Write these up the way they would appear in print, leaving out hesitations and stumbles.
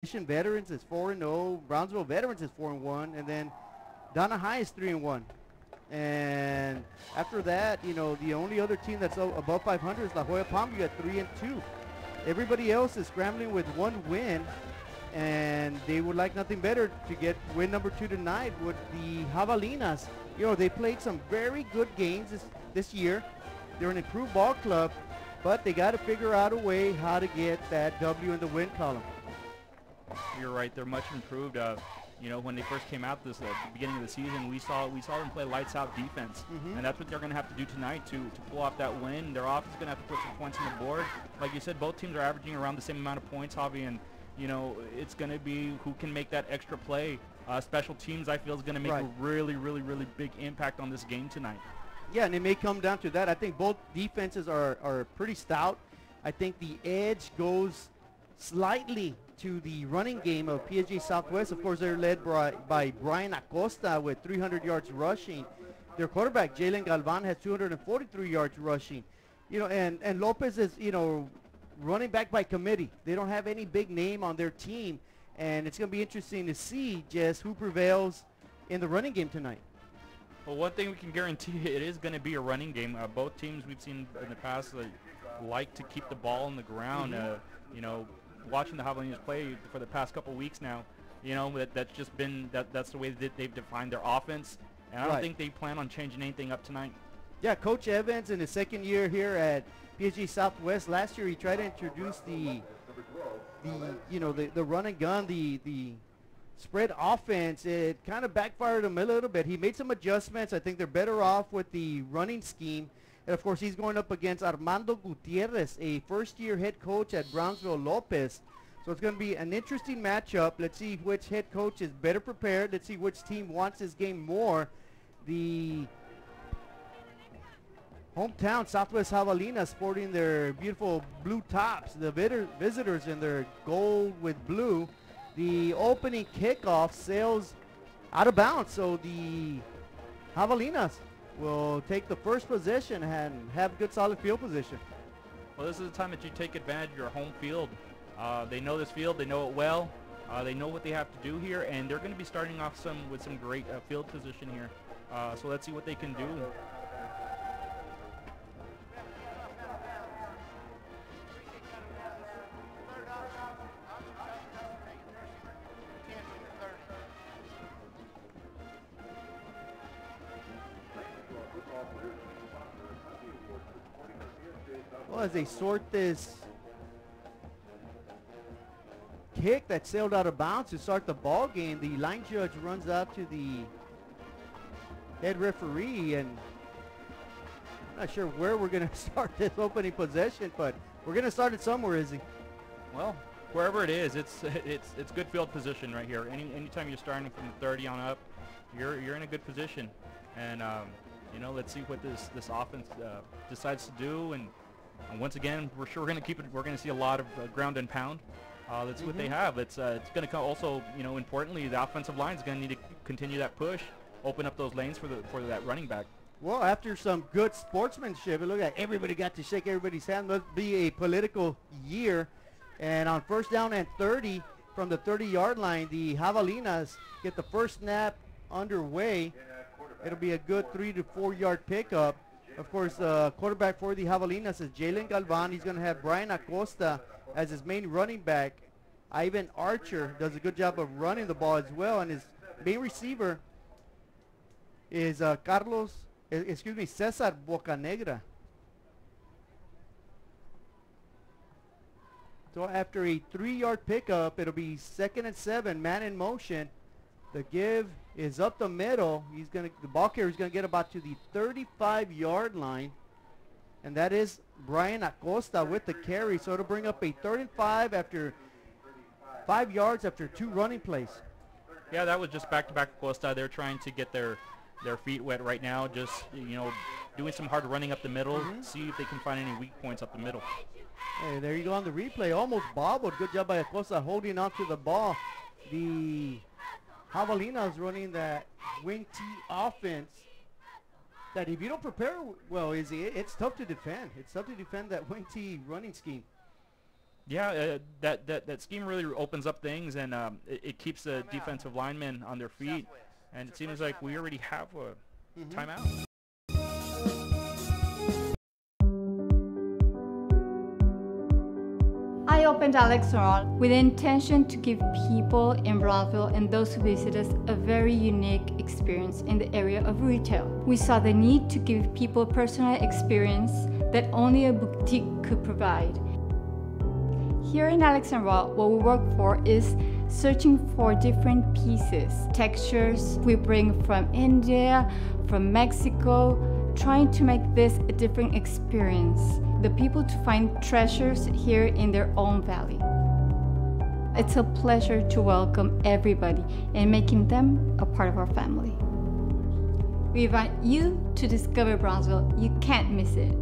Veterans is 4-0. Brownsville Veterans is 4-1, and then Donna High is 3-1. And after that, you know, the only other team that's above 500 is La Jolla Palmview at 3-2. Everybody else is scrambling with one win, and they would like nothing better to get win number 2 tonight with the Javelinas. You know, they played some very good games this year. They're an improved ball club, but they got to figure out a way how to get that W in the win column. You're right. They're much improved. You know, when they first came out this beginning of the season, we saw them play lights out defense, and that's what they're going to have to do tonight to pull off that win. Their offense is going to have to put some points on the board. Like you said, both teams are averaging around the same amount of points, Javi, and you know it's going to be who can make that extra play. Special teams, I feel, is going to make a really big impact on this game tonight. Yeah, and it may come down to that. I think both defenses are pretty stout. I think the edge goes slightly to the running game of PSJA Southwest. Of course, they're led by Brian Acosta with 300 yards rushing. Their quarterback, Jalen Galvan, has 243 yards rushing. You know, and Lopez is, you know, running back by committee. They don't have any big name on their team, and it's going to be interesting to see just who prevails in the running game tonight. Well, one thing we can guarantee, it is going to be a running game. Both teams we've seen in the past like to keep the ball on the ground. You know, watching the Javelinas play for the past couple weeks now, you know, that's just been that's the way that they've defined their offense, and I don't think they plan on changing anything up tonight. Yeah, Coach Evans in his second year here at PSJA Southwest. Last year he tried to introduce the run and gun, the spread offense. It kind of backfired him a little bit. He made some adjustments. I think they're better off with the running scheme. And, of course, he's going up against Armando Gutierrez, a first-year head coach at Brownsville Lopez. So it's going to be an interesting matchup. Let's see which head coach is better prepared. Let's see which team wants this game more. The hometown Southwest Javelinas sporting their beautiful blue tops. The visitors in their gold with blue. The opening kickoff sails out of bounds, so the Javelinas will take the first possession and have good solid field position. Well, this is the time that you take advantage of your home field. They know this field, they know it well, they know what they have to do here, and they're going to be starting off with some great field position here. So let's see what they can do. Well, as they sort this kick that sailed out of bounds to start the ball game, the line judge runs out to the head referee, and I'm not sure where we're going to start this opening possession, but we're going to start it somewhere, Izzy. Well, wherever it is, it's good field position right here. Anytime you're starting from 30 on up, you're in a good position, and you know, let's see what this offense decides to do. And once again, we're sure we're going to keep it. We're going to see a lot of ground and pound. That's what they have. It's going to come also, you know, importantly, the offensive line is going to need to continue that push, open up those lanes for that running back. Well, after some good sportsmanship, look at everybody got to shake everybody's hand. Must be a political year. And on first down and 30 from the 30-yard line, the Javelinas get the first snap underway. It'll be a good 3 to 4 yard pickup. Of course, quarterback for the Javelinas is Jalen Galvan. He's going to have Brian Acosta as his main running back. Ivan Archer does a good job of running the ball as well, and his main receiver is Cesar Bocanegra. So after a 3-yard pickup, it'll be 2nd and 7, man in motion. The give is up the middle. The ball carrier is going to get about to the 35-yard line, and that is Brian Acosta with the carry. So it'll bring up a 3rd and 5 after 5 yards after 2 running plays. Yeah, that was just back-to-back Acosta. They're trying to get their feet wet right now. Just, you know, doing some hard running up the middle. See if they can find any weak points up the middle. Hey, there you go on the replay. Almost bobbled. Good job by Acosta holding on to the ball. The Javelinas running that wing T offense that if you don't prepare well, it's tough to defend. It's tough to defend that wing T running scheme. Yeah, that scheme really opens up things, and it keeps the defensive linemen on their feet. And it seems like we already have a timeout. I opened Alex Ron with the intention to give people in Brownsville and those who visit us a very unique experience in the area of retail. We saw the need to give people a personal experience that only a boutique could provide. Here in Alex and Raw, what we work for is searching for different pieces, textures we bring from India, from Mexico, trying to make this a different experience. The people to find treasures here in their own valley. It's a pleasure to welcome everybody and making them a part of our family. We invite you to discover Brownsville. You can't miss it.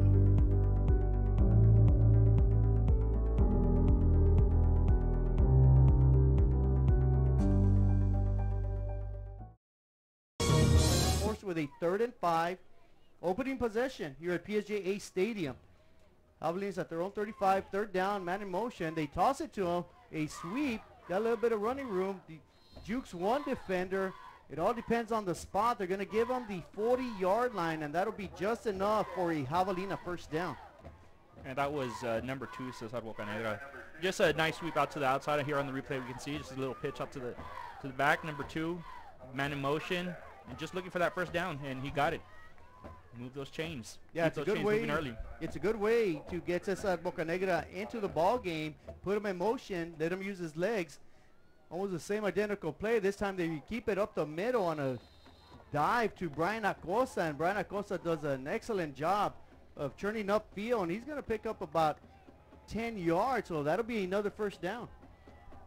With a 3rd and 5, opening possession here at PSJA Stadium. Javelina's at their own 35, 3rd down, man in motion. They toss it to him, a sweep, got a little bit of running room. The jukes one defender. It all depends on the spot. They're going to give him the 40-yard line, and that'll be just enough for a Javelina first down. And that was number 2, Cesar Bocanegra. Just a nice sweep out to the outside. Here on the replay, we can see just a little pitch up to the back. Number 2, man in motion. And just looking for that first down, and he got it. Move those chains. Yeah, Keep it's a good way. Early. It's a good way to get Cesar Bocanegra into the ball game, put him in motion, let him use his legs. Almost the same identical play. This time they keep it up the middle on a dive to Brian Acosta, and Brian Acosta does an excellent job of churning up field, and he's going to pick up about 10 yards, so that'll be another first down.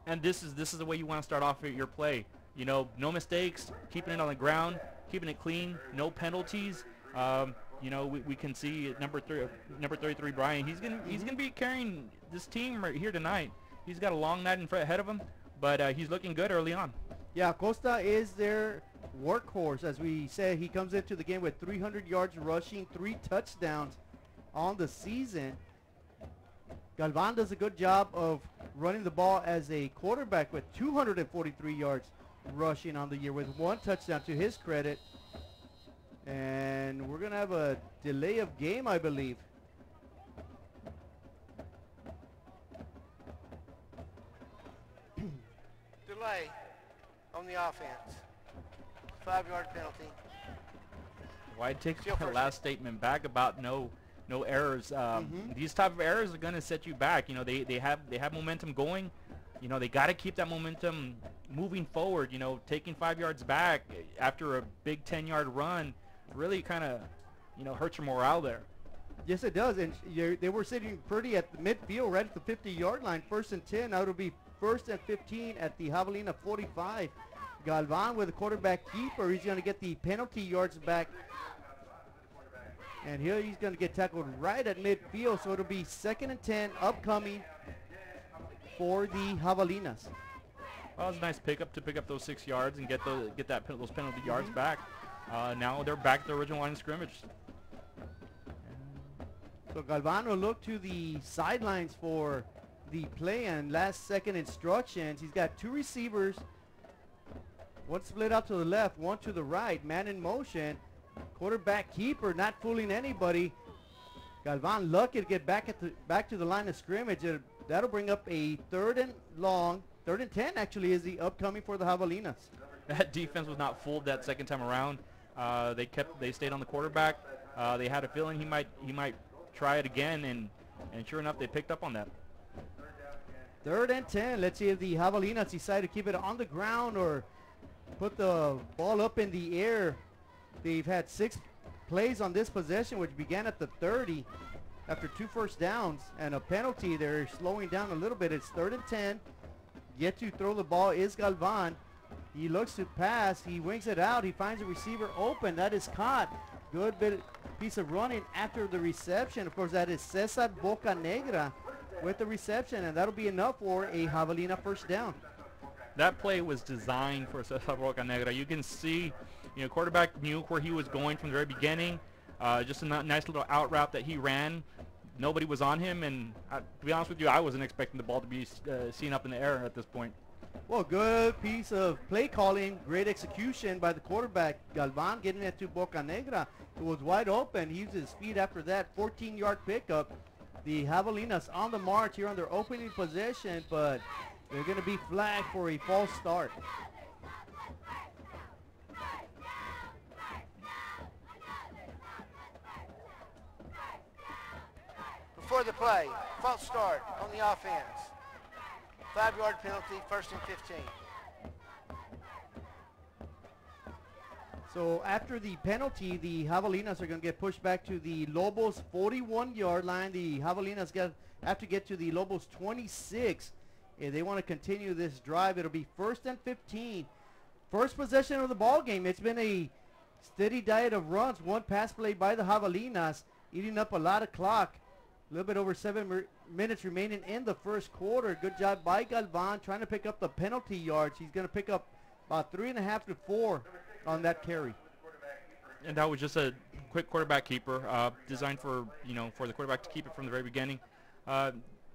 And this is the way you want to start off your play. You know, no mistakes, keeping it on the ground, keeping it clean, no penalties. You know, we can see number 33 Brian. He's gonna be carrying this team right here tonight. He's got a long night ahead of him, but he's looking good early on. Yeah, Costa is their workhorse. As we said, he comes into the game with 300 yards rushing, 3 touchdowns on the season. Galvan does a good job of running the ball as a quarterback with 243 yards rushing on the year with 1 touchdown to his credit. And we're going to have a delay of game, I believe. Delay on the offense. 5-yard penalty. Well, I take that last statement back about no errors. These type of errors are going to set you back. You know, they have momentum going. You know, they got to keep that momentum moving forward. You know, taking 5 yards back after a big 10-yard run really kind of, you know, hurts your morale there. Yes, it does. And they were sitting pretty at the midfield, right at the 50-yard line. 1st and 10. Now it'll be 1st and 15 at the Javelina 45. Galvan with the quarterback keeper. He's going to get the penalty yards back. And here he's going to get tackled right at midfield. So it'll be 2nd and 10 upcoming for the Javelinas. Well, it's a nice pickup to pick up those 6 yards and get those penalty yards back. Now they're back to the original line of scrimmage. So Galvan will look to the sidelines for the play and last-second instructions. He's got 2 receivers, 1 split out to the left, 1 to the right. Man in motion. Quarterback keeper not fooling anybody. Galvan lucky to get back to the line of scrimmage. That'll bring up a 3rd and long. 3rd and 10 actually is the upcoming for the Javelinas. That defense was not fooled that second time around. They stayed on the quarterback. They had a feeling he might try it again, and sure enough, they picked up on that. 3rd and 10. Let's see if the Javelinas decide to keep it on the ground or put the ball up in the air. They've had 6 plays on this possession, which began at the 30 after 2 first downs and a penalty. They're slowing down a little bit. It's 3rd and 10. Yet to throw the ball is Galvan. He looks to pass. He wings it out. He finds a receiver open. That is caught. Good piece of running after the reception. Of course, that is Cesar Bocanegra with the reception, and that'll be enough for a Javelina first down. That play was designed for Cesar Bocanegra. You can see, you know, quarterback knew where he was going from the very beginning. Just a nice little out route that he ran. nobody was on him, and to be honest with you, I wasn't expecting the ball to be seen up in the air at this point. Well, good piece of play calling, great execution by the quarterback, Galvan, getting it to Bocanegra. It was wide open. He used his speed after that, 14-yard pickup. The Javelinas on the march here on their opening possession, but they're going to be flagged for a false start. Before the play, false start on the offense. 5-yard penalty, 1st and 15. So after the penalty, the Javelinas are going to get pushed back to the Lobos 41-yard line. The Javelinas have to get to the Lobos 26. If they want to continue this drive, it'll be 1st and 15. First possession of the ball game. It's been a steady diet of runs. One pass play by the Javelinas, eating up a lot of clock. A little bit over 7 minutes remaining in the first quarter. Good job by Galvan trying to pick up the penalty yards. He's going to pick up about 3.5 to 4 on that carry. And that was just a quick quarterback keeper, designed for, for the quarterback to keep it from the very beginning.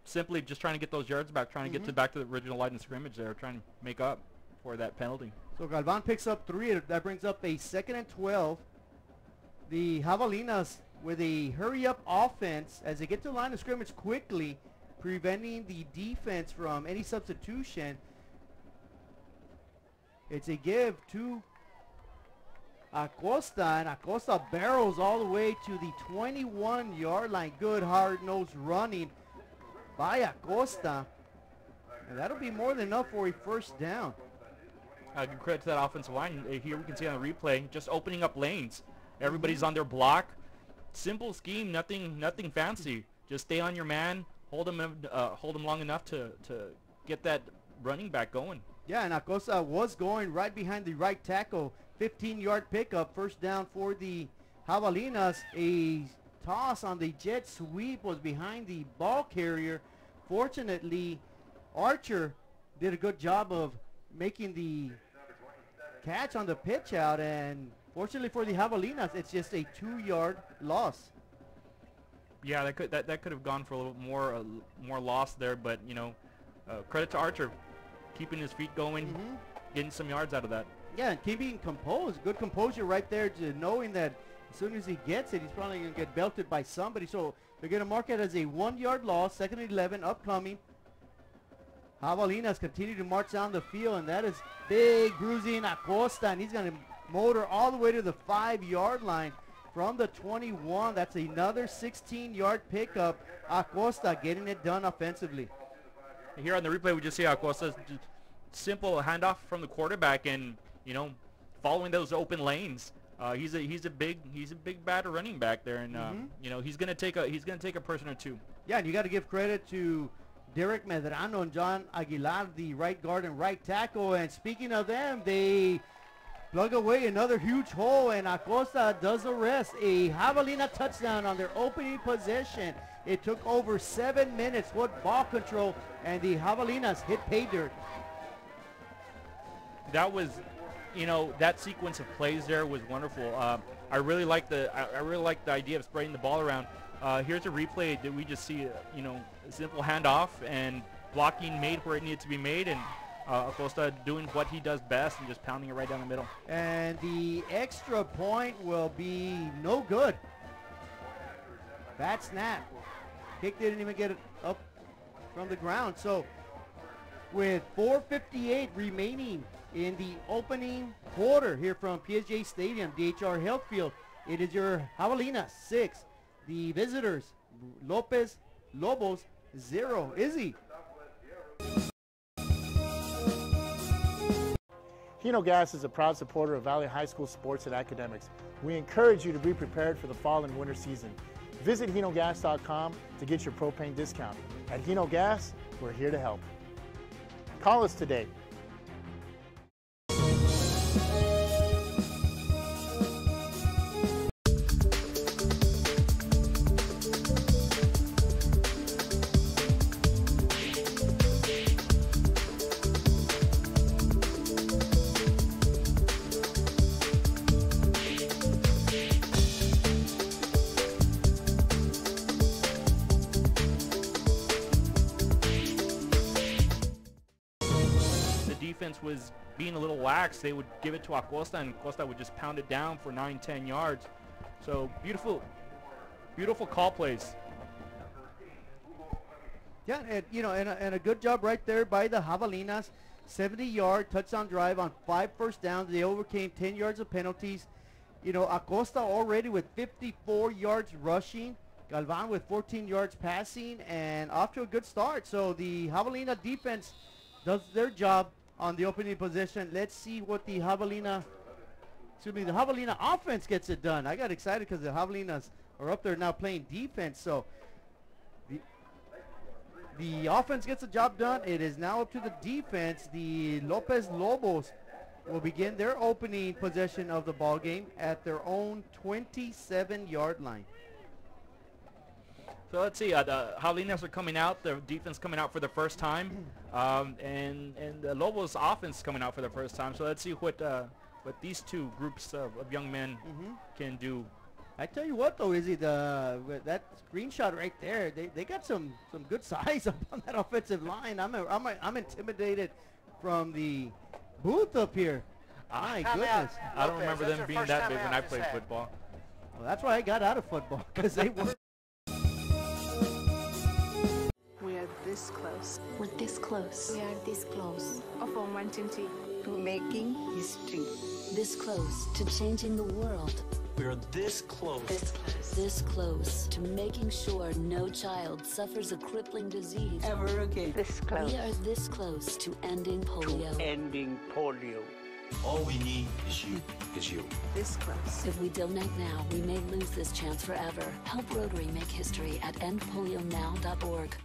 Simply just trying to get those yards back, trying to get back to the original line of scrimmage there, trying to make up for that penalty. So Galvan picks up 3. That brings up a 2nd and 12. The Javelinas with a hurry-up offense as they get to the line of scrimmage quickly, preventing the defense from any substitution. It's a give to Acosta, and Acosta barrels all the way to the 21-yard line. Good hard-nosed running by Acosta, and that'll be more than enough for a first down. Good credit to that offensive line. Here we can see on the replay, just opening up lanes. Everybody's on their block. Simple scheme, nothing fancy. Just stay on your man, hold him long enough to get that running back going. Yeah, and Acosta was going right behind the right tackle. 15-yard pickup, first down for the Javelinas. A toss on the jet sweep was behind the ball carrier. Fortunately, Archer did a good job of making the catch on the pitch out, and fortunately for the Javelinas, it's just a 2-yard loss. Yeah, that could have gone for a little more loss there, but credit to Archer, keeping his feet going, getting some yards out of that. Yeah, and keeping composed, good composure right there, to knowing that as soon as he gets it, he's probably going to get belted by somebody. So they're going to mark it as a 1-yard loss. 2nd and 11 upcoming. Javelinas continue to march down the field, and that is big bruising Acosta, and he's going to motor all the way to the 5-yard line from the 21. That's another 16-yard pickup. Acosta getting it done offensively. Here on the replay, we just see Acosta's simple handoff from the quarterback, and following those open lanes. He's a big bad running back there, and he's gonna take a person or two. Yeah, and you got to give credit to Derek Medrano and John Aguilar, the right guard and right tackle. And speaking of them, they plug away another huge hole, and Acosta does the rest. A Javelina touchdown on their opening possession. It took over 7 minutes. What ball control, and the Javelinas hit pay dirt. That was, that sequence of plays there was wonderful. I really like the idea of spreading the ball around. Here's a replay that we just see, a simple handoff and blocking made where it needed to be made, and Acosta doing what he does best and just pounding it right down the middle. And the extra point will be no good. Bad snap. Kick didn't even get it up from the ground. So with 4:58 remaining in the opening quarter here from PSJA Stadium, DHR Health Field, it is your Javelinas 6, the visitors Lopos 0. Izzy. Hino Gas is a proud supporter of Valley High School sports and academics. We encourage you to be prepared for the fall and winter season. Visit hinogas.com to get your propane discount. At Hino Gas, we're here to help. Call us today. defense was being a little lax, they would give it to Acosta, and Acosta would just pound it down for 9-10 yards. So beautiful call plays. Yeah, and and a good job right there by the Javelinas. 70-yard touchdown drive on 5 first downs. They overcame 10 yards of penalties. Acosta already with 54 yards rushing. Galvan with 14 yards passing, and off to a good start. So the Javelina defense does their job on the opening position. Let's see what the Javelina offense gets it done. I got excited because the Javelinas are up there now playing defense. So the offense gets the job done. It is now up to the defense. The Lopez Lobos will begin their opening possession of the ball game at their own 27-yard line. So let's see, the Javelinas are coming out, the defense coming out for the first time, and the Lobos offense coming out for the first time. So let's see what these two groups of young men can do. I tell you what, though, Izzy, that screenshot right there, they got some good size up on that offensive line. I'm intimidated from the booth up here. My goodness. I don't remember them being that big when I played football. Well, that's why I got out of football, because they were. We are this close. We're this close. We are this close. Of wanting to making history. This close to changing the world. We are this close. This close. This close to making sure no child suffers a crippling disease Ever again. This close. We are this close to ending polio. Ending polio. All we need is you. This close. If we don't act now, we may lose this chance forever. Help Rotary make history at endpolionow.org.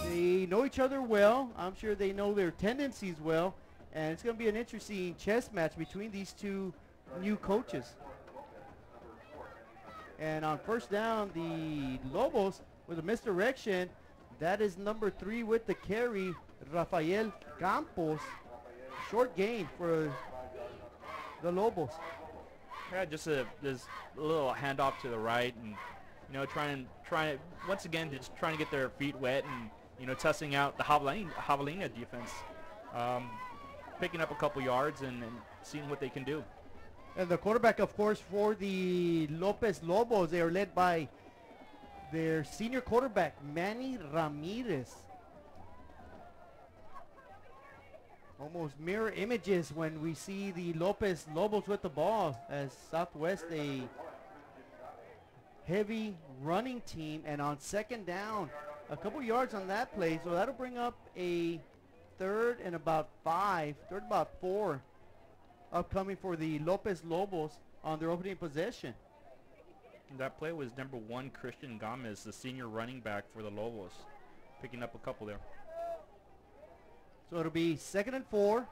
They know each other well. I'm sure they know their tendencies well. And it's going to be an interesting chess match between these two new coaches. And on first down, the Lobos with a misdirection. That is number 3 with the carry, Rafael Campos. Short gain for the Lobos. Yeah, just a little handoff to the right, and trying once again just trying to get their feet wet, and testing out the Javelina defense. Picking up a couple yards and seeing what they can do. And the quarterback, of course, for the Lopez Lobos, they are led by their senior quarterback, Manny Ramirez. Almost mirror images when we see the Lopez Lobos with the ball, as Southwest a heavy running team, and on second down, a couple yards on that play, so that'll bring up a third and about 4 upcoming for the Lopez Lobos on their opening possession. And that play was number 1, Christian Gomez, the senior running back for the Lobos, picking up a couple there. So it'll be 2nd and 4.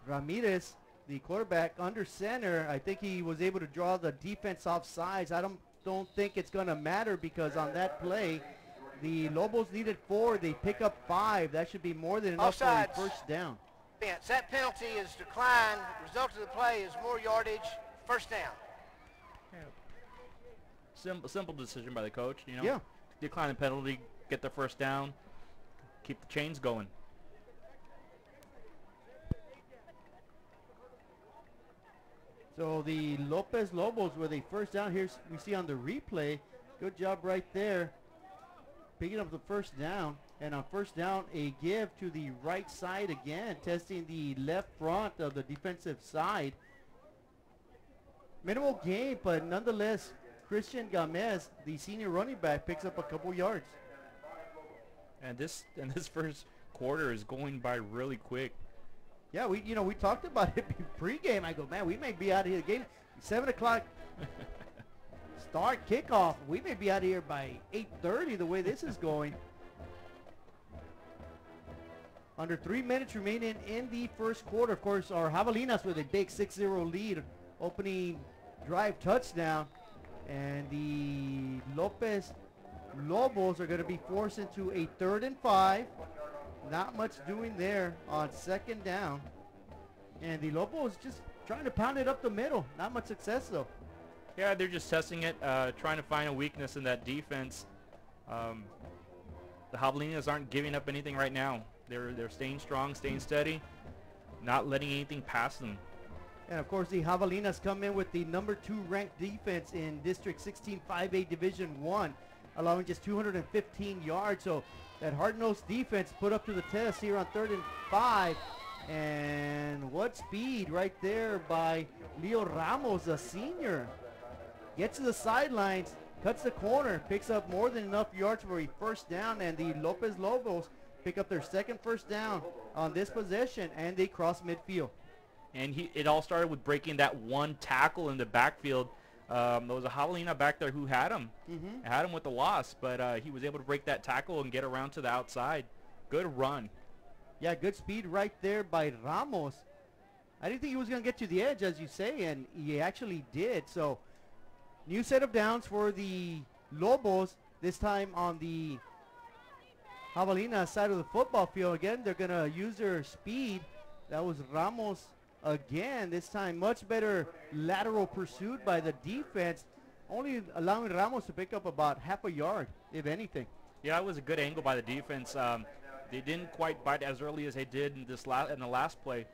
Ramirez, the quarterback, under center. I think he was able to draw the defense off sides. I don't think it's going to matter, because on that play, the Lobos needed 4. They pick up 5. That should be more than enough Offsides. for a first down. That penalty is declined. The result of the play is more yardage. First down. Yeah. Simple decision by the coach. Yeah. Decline the penalty, get the first down, keep the chains going. So the Lopez Lobos with a first down here. We see on the replay. Good job right there, picking up the first down. And on first down, a give to the right side again, testing the left front of the defensive side. Minimal gain, but nonetheless, Christian Gomez, the senior running back, picks up a couple yards. And this first quarter is going by really quick. Yeah, we talked about it pregame. I go, man, we may be out of here. The game 7 o'clock start kickoff. We may be out of here by 8:30. The way this is going. Under 3 minutes remaining in the first quarter. Of course, our Javelinas with a big 6-0 lead, opening drive touchdown. And the Lopez Lobos are going to be forced into a 3rd and 5. Not much doing there on second down. And the Lobos just trying to pound it up the middle. Not much success, though. Yeah, they're just testing it, trying to find a weakness in that defense. The Javelinas aren't giving up anything right now. They're staying strong, staying steady, not letting anything pass them. And of course, the Javelinas come in with the #2 ranked defense in District 16 5A Division 1, allowing just 215 yards. So that hard-nosed defense put up to the test here on 3rd and 5. And what speed right there by Leo Ramos, a senior. Gets to the sidelines, cuts the corner, picks up more than enough yards for a first down, and the Lopez Lobos pick up their second first down on this possession, and they cross midfield. And it all started with breaking that one tackle in the backfield. There was a Javelina back there who had him, had him with the loss, but he was able to break that tackle and get around to the outside. Good run. Yeah, good speed right there by Ramos. I didn't think he was going to get to the edge, as you say, and he actually did. So, new set of downs for the Lobos, this time on the Javelina side of the football field. Again, they're going to use their speed. That was Ramos again. This time, much better lateral pursuit by the defense, only allowing Ramos to pick up about half a yard, if anything. Yeah, it was a good angle by the defense. They didn't quite bite as early as they did in the last play.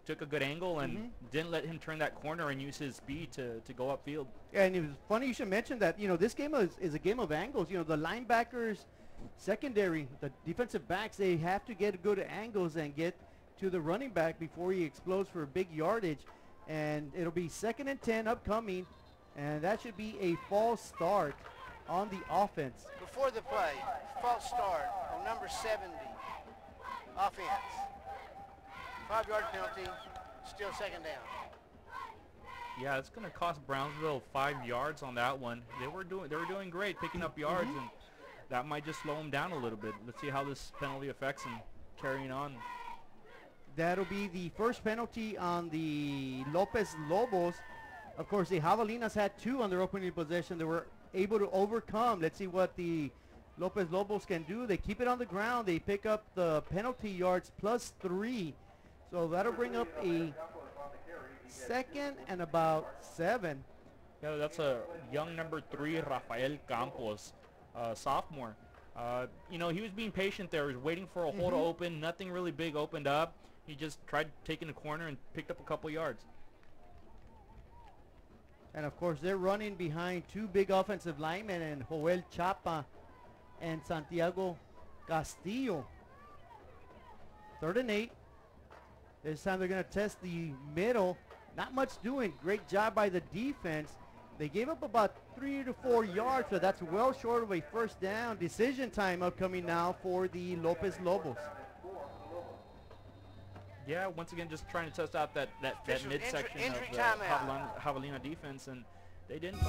Took a good angle and didn't let him turn that corner and use his speed to go upfield. Yeah, and it was funny you should mention that, this game is a game of angles. The linebackers, secondary, the defensive backs, they have to get good angles and get to the running back before he explodes for a big yardage. And it'll be 2nd and 10 upcoming, and that should be a false start on the offense. Before the play, false start on number 70, offense. 5-yard penalty, still 2nd down. Yeah, it's going to cost Brownsville 5 yards on that one. They were doing great picking up yards, and that might just slow them down a little bit. Let's see how this penalty affects them carrying on. That'll be the first penalty on the Lopez Lobos. Of course, the Javelinas had 2 on their opening possession. They were able to overcome. Let's see what the Lopez Lobos can do. They keep it on the ground. They pick up the penalty yards +3. So that'll bring up a 2nd and about 7. Yeah, that's a young #3, Rafael Campos, sophomore. He was being patient there. He was waiting for a hole to open. Nothing really big opened up. He just tried taking the corner and picked up a couple yards. And of course, they're running behind 2 big offensive linemen, and Joel Chapa and Santiago Castillo. 3rd and 8. This time they're going to test the middle. Not much doing. Great job by the defense. They gave up about 3 to 4 yards, but that's well short of a first down. Decision time upcoming now for the Lopez Lobos. Yeah, once again, just trying to test out that midsection of the Javelina defense, and they didn't.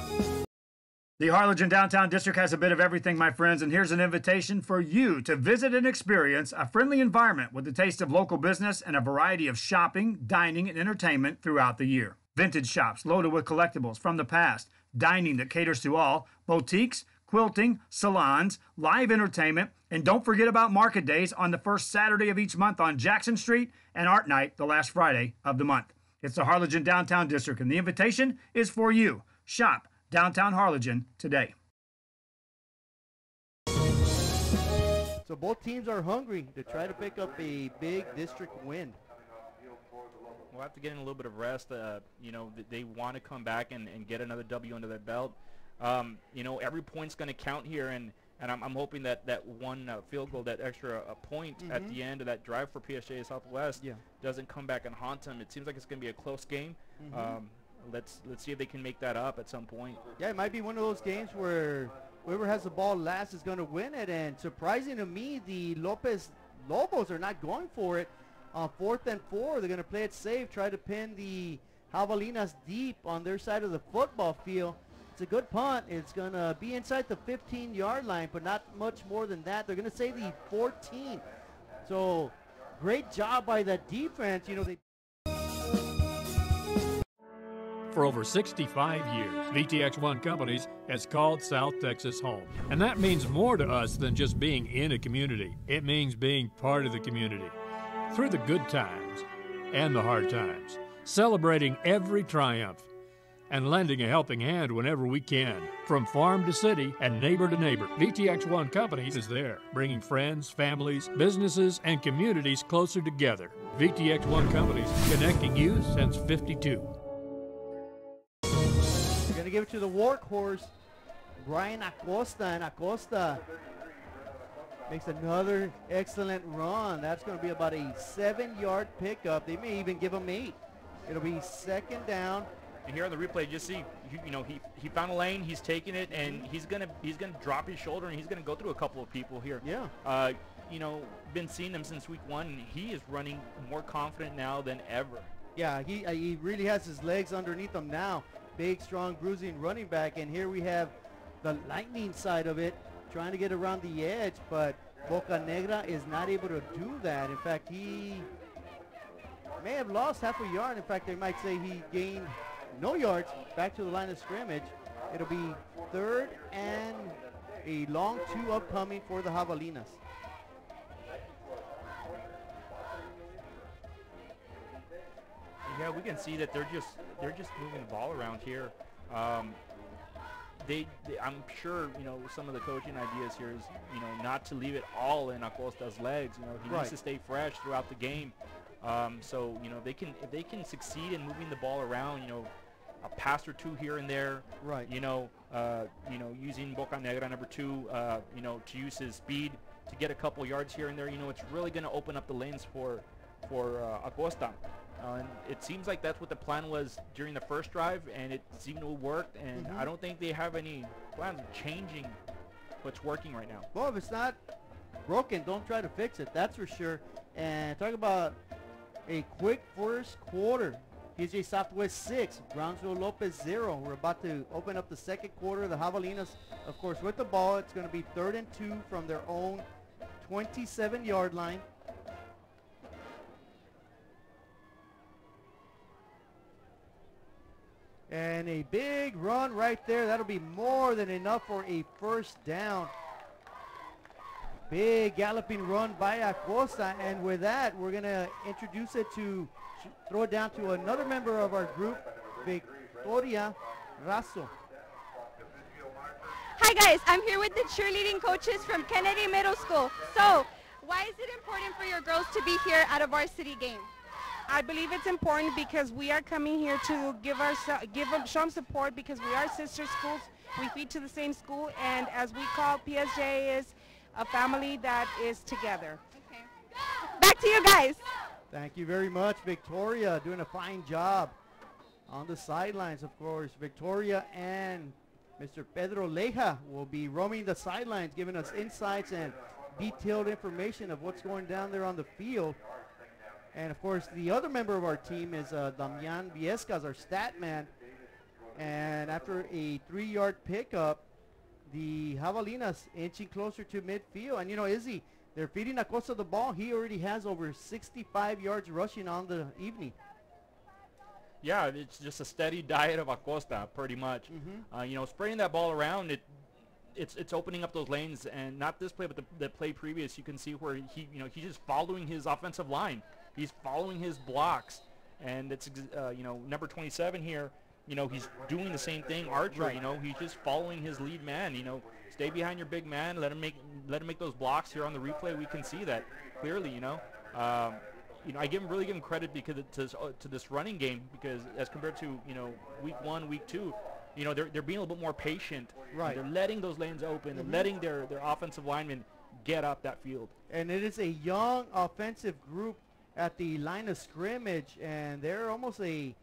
The Harlingen Downtown District has a bit of everything, my friends, and here's an invitation for you to visit and experience a friendly environment with a taste of local business and a variety of shopping, dining, and entertainment throughout the year. Vintage shops loaded with collectibles from the past, dining that caters to all, boutiques, quilting, salons, live entertainment, and don't forget about market days on the first Saturday of each month on Jackson Street, and Art Night the last Friday of the month. It's the Harlingen Downtown District, and the invitation is for you. Shop Downtown Harlingen today. So both teams are hungry to try to pick up a big district win. We'll have to get in a little bit of rest. They want to come back and get another W under their belt. Every point's going to count here, and I'm hoping that one field goal, that extra point at the end of that drive for PSJA Southwest doesn't come back and haunt them. It seems like it's going to be a close game. Let's see if they can make that up at some point. Yeah, it might be one of those games where whoever has the ball last is going to win it, and surprising to me, the Lopez Lobos are not going for it. On 4th and 4, they're going to play it safe, try to pin the Javelinas deep on their side of the football field. It's a good punt. It's going to be inside the 15-yard line, but not much more than that. They're going to say the 14. So great job by the defense. For over 65 years, VTX1 Companies has called South Texas home. And that means more to us than just being in a community. It means being part of the community. Through the good times and the hard times, celebrating every triumph. and lending a helping hand whenever we can. From farm to city and neighbor to neighbor, VTX1 Companies is there, bringing friends, families, businesses, and communities closer together. VTX1 Companies, connecting you since '52. We're going to give it to the workhorse, Brian Acosta, and Acosta makes another excellent run. That's going to be about a 7-yard pickup. They may even give him 8. It'll be second down. And here on the replay, just see, he found a lane, he's taking it, and he's gonna drop his shoulder, and he's gonna go through a couple of people here. Yeah. Been seeing him since week 1, and he is running more confident now than ever. Yeah, he really has his legs underneath him now. Big, strong, bruising running back, and here we have the Lightning side of it, trying to get around the edge, but Boca Negra is not able to do that. In fact, he may have lost half a yard. In fact, they might say he gained no yards back to the line of scrimmage. It'll be 3rd and a long 2 upcoming for the Javelinas. Yeah, we can see that they're just moving the ball around here. I'm sure, some of the coaching ideas here is, not to leave it all in Acosta's legs. He needs to stay fresh throughout the game. So, if they can succeed in moving the ball around, a pass or 2 here and there. Right. Using Boca Negra number 2, to use his speed to get a couple yards here and there. It's really going to open up the lanes for Acosta. And it seems like that's what the plan was during the first drive, and it seemed to work. And I don't think they have any plans of changing what's working right now. Well, if it's not broken, don't try to fix it. That's for sure. And talk about a quick first quarter. PSJA Southwest 6, Brownsville Lopez 0. We're about to open up the second quarter. The Javelinas, of course, with the ball. It's going to be 3rd and 2 from their own 27-yard line. And a big run right there. That'll be more than enough for a first down. Big galloping run by Acosta. And with that, we're going to introduce it to, throw it down to another member of our group, Victoria Razo. Hi guys, I'm here with the cheerleading coaches from Kennedy Middle School. So, why is it important for your girls to be here at a varsity game? I believe it's important because we are coming here to show them support because we are sister schools. We feed to the same school, and as we call PSJA is a family that is together. Okay. Back to you guys. Thank you very much, Victoria, doing a fine job on the sidelines, of course. Victoria and Mr. Pedro Leja will be roaming the sidelines, giving us insights and detailed information of what's going down there on the field. And of course, the other member of our team is Damian Viescas, our stat man. And after a 3-yard pickup, the Javelinas inching closer to midfield. And Izzy, they're feeding Acosta the ball. He already has over 65 yards rushing on the evening. Yeah, it's just a steady diet of Acosta, pretty much. Spraying that ball around, it's opening up those lanes, and not this play, but the play previous. You can see where he's just following his offensive line. He's following his blocks, and it's number 27 here. He's doing the same thing. Archer, right. He's just following his lead man. Stay behind your big man. Let him make those blocks here on the replay. We can see that clearly. I really give him credit because to this running game, because as compared to week 1, week 2, they're being a little bit more patient. Right. They're letting those lanes open. They're letting their offensive linemen get up that field. And it is a young offensive group at the line of scrimmage, and they're almost a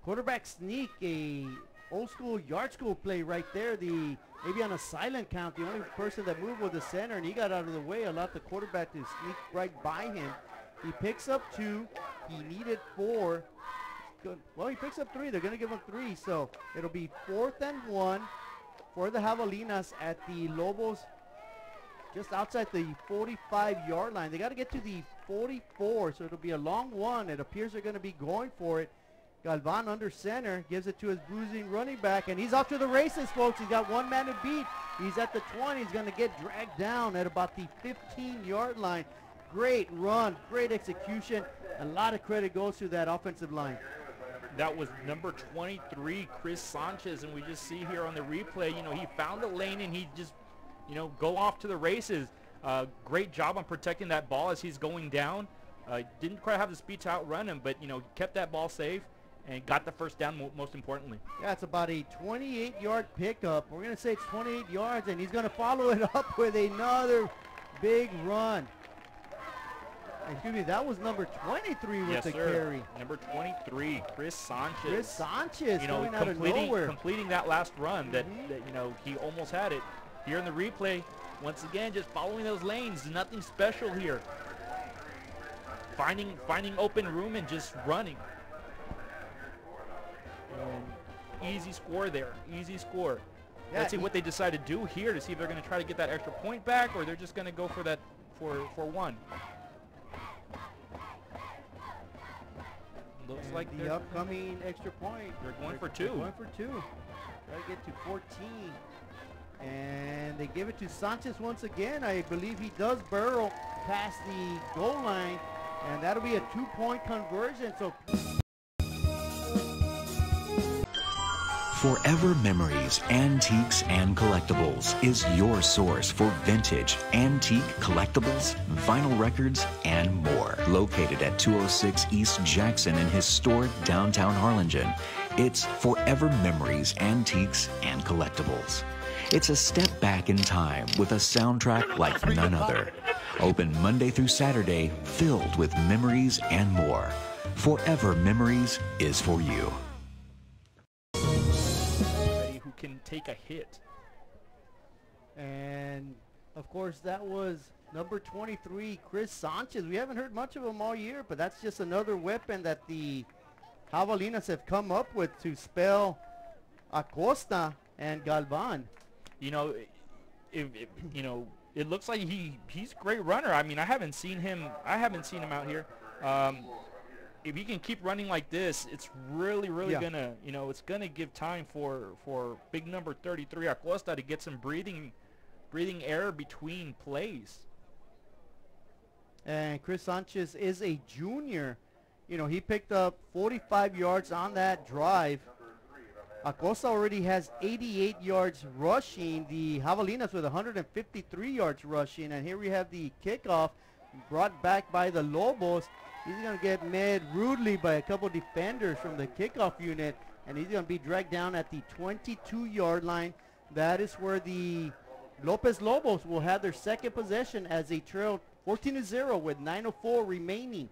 quarterback sneak, a old school yard school play right there. Maybe on a silent count, the only person that moved was the center, and he got out of the way, allowed the quarterback to sneak right by him. He picks up 2. He needed 4. Well, he picks up 3. They're going to give him 3, so it'll be 4th and 1 for the Javelinas at the Lobos, just outside the 45-yard line. They got to get to the 44, so it'll be a long one. It appears they're going to be going for it. Galvan under center, gives it to his bruising running back, and he's off to the races, folks. He's got one man to beat. He's at the 20. He's going to get dragged down at about the 15-yard line. Great run, great execution. A lot of credit goes to that offensive line. That was number 23, Chris Sanchez, and we just see here on the replay, you know, he found a lane and he just, you know, go off to the races. Great job on protecting that ball as he's going down. Didn't quite have the speed to outrun him, but, you know, kept that ball safe and got the first down most importantly. Yeah, it's about a 28-yard pickup. We're going to say it's 28 yards, and he's going to follow it up with another big run. Excuse me, that was number 23 with the carry. Number 23, Chris Sanchez. Chris Sanchez, you know, coming out of nowhere. completing that last run that, you know, he almost had it. Here in the replay, once again, just following those lanes. Nothing special here. Finding open room and just running. And easy score there. Easy score. Yeah, let's see what they decide to do here to see if they're going to try to get that extra point back or they're just going to go for that for one. Looks like the upcoming extra point. They're going for two. They're going for two. Try to get to 14. And they give it to Sanchez once again. I believe he does burrow past the goal line. And that'll be a 2-point conversion. So Forever Memories, Antiques and Collectibles is your source for vintage, antique collectibles, vinyl records, and more. Located at 206 East Jackson in historic downtown Harlingen, it's Forever Memories, Antiques and Collectibles. It's a step back in time with a soundtrack like none other. Open Monday through Saturday, filled with memories and more. Forever Memories is for you. Who can take a hit. And of course that was number 23, Chris Sanchez. We haven't heard much of him all year, but that's just another weapon that the Javelinas have come up with to spell Acosta and Galvan. You know, you know, it looks like he's a great runner. I mean, I haven't seen him out here. If he can keep running like this, it's really gonna, you know, it's gonna give time for big number 33 Acosta to get some breathing air between plays. And Chris Sanchez is a junior. You know, he picked up 45 yards on that drive. Acosta already has 88 yards rushing. The Javelinas with 153 yards rushing. And here we have the kickoff brought back by the Lobos. He's going to get met rudely by a couple defenders from the kickoff unit. And he's going to be dragged down at the 22-yard line. That is where the Lopez Lobos will have their second possession as they trail 14-0 with 9:04 remaining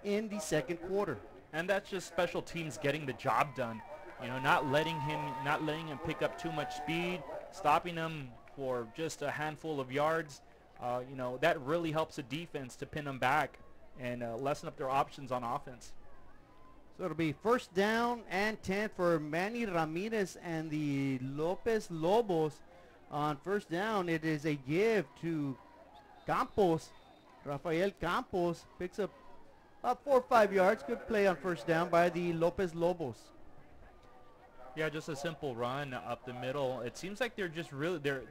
in the second quarter. And that's just special teams getting the job done. You know, not letting him pick up too much speed, stopping him for just a handful of yards. You know, that really helps the defense to pin them back and lessen up their options on offense. So it'll be first down and 10 for Manny Ramirez and the Lopez Lobos. On first down, it is a give to Campos. Rafael Campos picks up about 4 or 5 yards. Good play on first down by the Lopez Lobos. Yeah, just a simple run up the middle. It seems like they're just really they're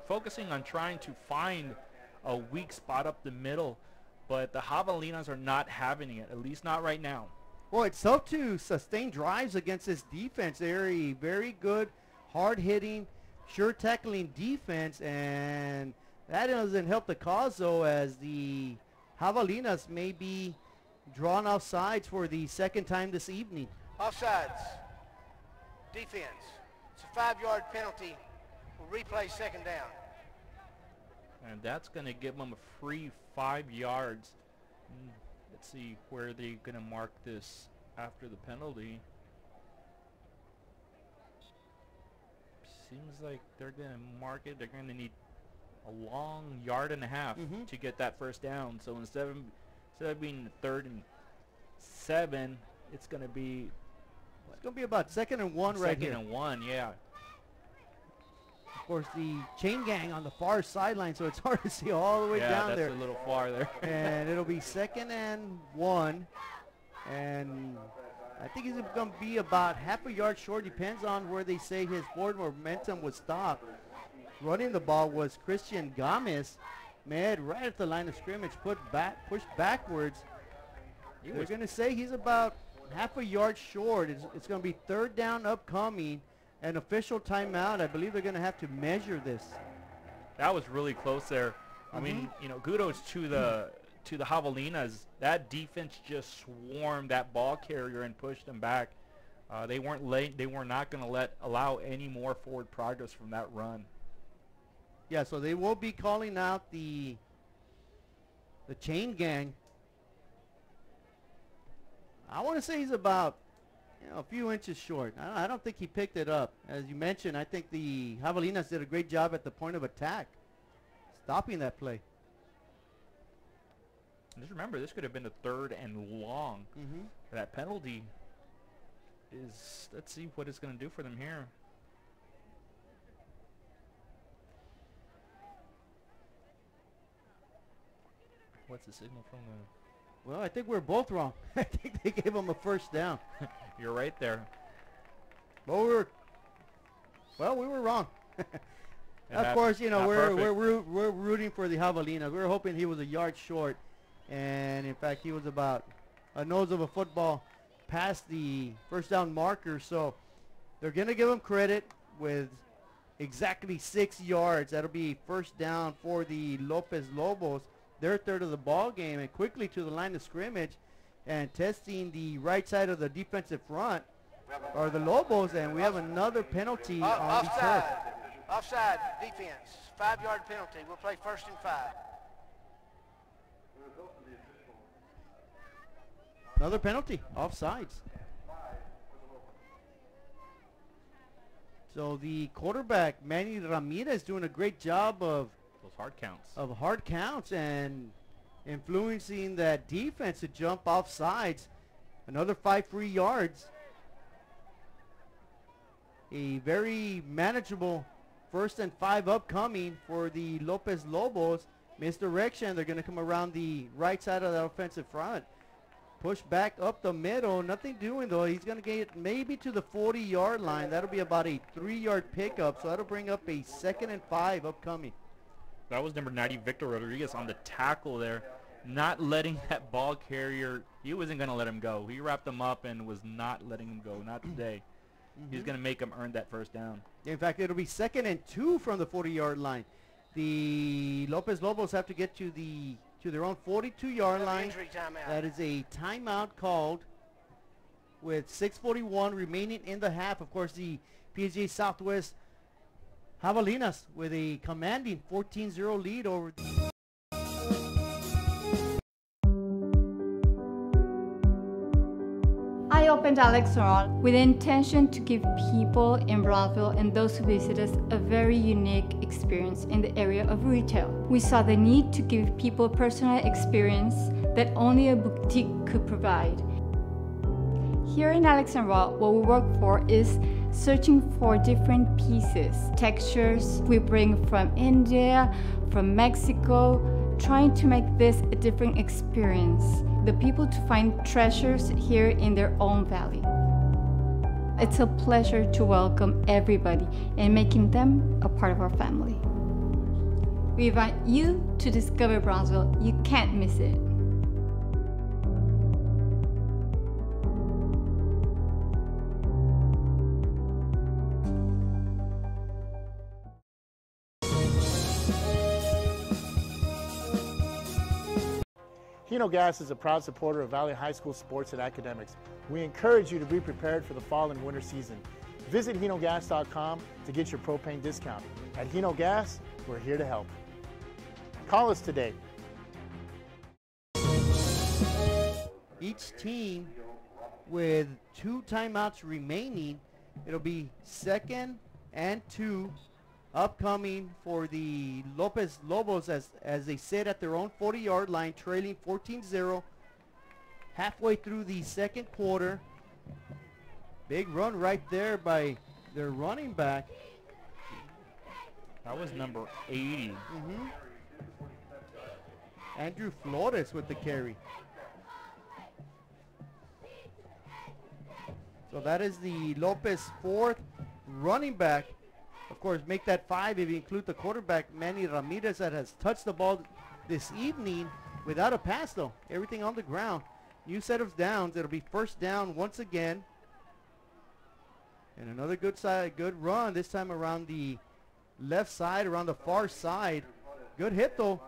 focusing on trying to find a weak spot up the middle, but the Javelinas are not having it, at least not right now. Well, it's tough to sustain drives against this defense. They're a very good, hard-hitting, sure-tackling defense, and that doesn't help the cause, though, as the Javelinas may be drawn off sides for the second time this evening. Offsides. Defense. It's a 5-yard penalty. We'll replay second down. And that's going to give them a free 5 yards. Let's see where they're going to mark this after the penalty. Seems like they're going to mark it. They're going to need a long yard and a half to get that first down. So instead of being 3rd and 7, it's going to be... It's going to be about 2nd and 1 right here. 2nd and 1, yeah. Of course, the chain gang on the far sideline, so it's hard to see all the way down there. Yeah, that's a little far there. And it'll be 2nd and 1. And I think he's going to be about half a yard short. Depends on where they say his forward momentum would stop. Running the ball was Christian Gomez. Mad right at the line of scrimmage, pushed backwards. They're going to say he's about half a yard short. It's going to be third down upcoming. An official timeout. I believe they're going to have to measure this. That was really close there. I mean, you know, kudos to the Javelinas. That defense just swarmed that ball carrier and pushed them back. They weren't late. They were not going to allow any more forward progress from that run. Yeah, so they will be calling out the chain gang. I want to say he's about a few inches short. I don't think he picked it up. As you mentioned, I think the Javelinas did a great job at the point of attack, stopping that play. Just remember, this could have been a 3rd and long. That penalty is, let's see what it's going to do for them here. What's the signal from the... Well, I think we're both wrong. I think they gave him a first down. You're right there. But we were wrong. Of course, you know, we're rooting for the Javelinas. We were hoping he was a yard short, and in fact, he was about a nose of a football past the first down marker. So they're going to give him credit with exactly 6 yards. That'll be first down for the Lopez Lobos. Their third of the ball game, and quickly to the line of scrimmage and testing the right side of the defensive front are the Lobos, and we have another penalty on the turf. Offside defense, 5-yard penalty. We'll play 1st and 5. Another penalty, offsides. So the quarterback, Manny Ramirez, doing a great job of those hard counts and influencing that defense to jump off sides. Another 5 free yards. A very manageable 1st and 5 upcoming for the Lopez Lobos. Misdirection. They're going to come around the right side of the offensive front. Push back up the middle. Nothing doing, though. He's going to get maybe to the 40-yard line. That'll be about a 3-yard pickup. So that'll bring up a 2nd and 5 upcoming. That was number 90, Victor Rodriguez, on the tackle there. Not letting that ball carrier, he wasn't going to let him go. He wrapped him up and was not letting him go. Not today. He's going to make him earn that first down. In fact, it'll be 2nd and 2 from the 40-yard line. The Lopez Lobos have to get to their own 42-yard line. That is a timeout called with 6:41 remaining in the half. Of course, the PSJA Southwest Javelinas with a commanding 14-0 lead over I opened Alex Restaurant with the intention to give people in Brownsville and those who visit us a very unique experience in the area of retail. We saw the need to give people a personal experience that only a boutique could provide. Here in Alex and Raw, what we work for is searching for different pieces, textures we bring from India, from Mexico, trying to make this a different experience. The people to find treasures here in their own valley. It's a pleasure to welcome everybody and making them a part of our family. We invite you to discover Brownsville. You can't miss it. Hino Gas is a proud supporter of Valley High School sports and academics. We encourage you to be prepared for the fall and winter season. Visit hinogas.com to get your propane discount. At Hino Gas, we're here to help. Call us today. Each team with 2 timeouts remaining. It'll be 2nd and 2 upcoming for the Lopez Lobos as they sit at their own 40-yard line, trailing 14-0. Halfway through the 2nd quarter. Big run right there by their running back. That was number 80. Andrew Flores with the carry. So that is the Lopez 4th running back. Of course, make that 5 if you include the quarterback, Manny Ramirez, that has touched the ball this evening without a pass, though. Everything on the ground. new set of downs. It'll be first down once again. And another good run, this time around the left side, around the far side. Good hit, though,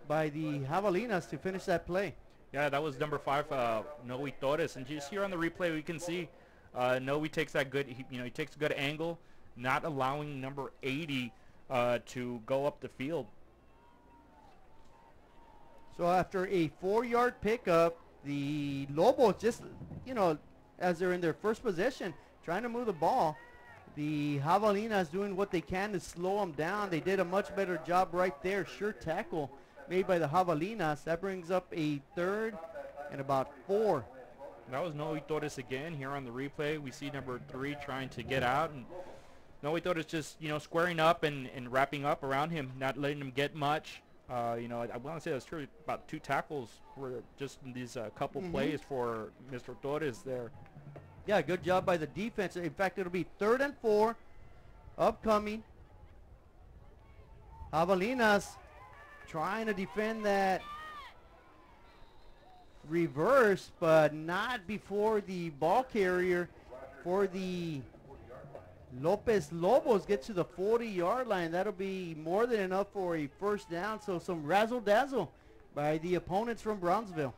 by the Javelinas to finish that play. Yeah, that was number 5, Noe Torres. And just here on the replay, we can see Noe takes that good, he takes a good angle, not allowing number 80 to go up the field. So after a 4-yard pickup, the Lobos just, as they're in their first possession, trying to move the ball. The Javelinas doing what they can to slow them down. They did a much better job right there. Sure tackle made by the Javelinas. That brings up a 3rd and about 4. That was Noe Torres again. Here on the replay, we see number 3 trying to get out. And Noe Torres just, squaring up and wrapping up around him, not letting him get much. I want to say that's true. About 2 tackles were just in these couple plays for Mr. Torres there. Yeah, good job by the defense. In fact, it'll be 3rd and 4 upcoming. Javelinas trying to defend that reverse, but not before the ball carrier for the Lopez Lobos gets to the 40-yard line. That'll be more than enough for a first down. So some razzle-dazzle by the opponents from Brownsville.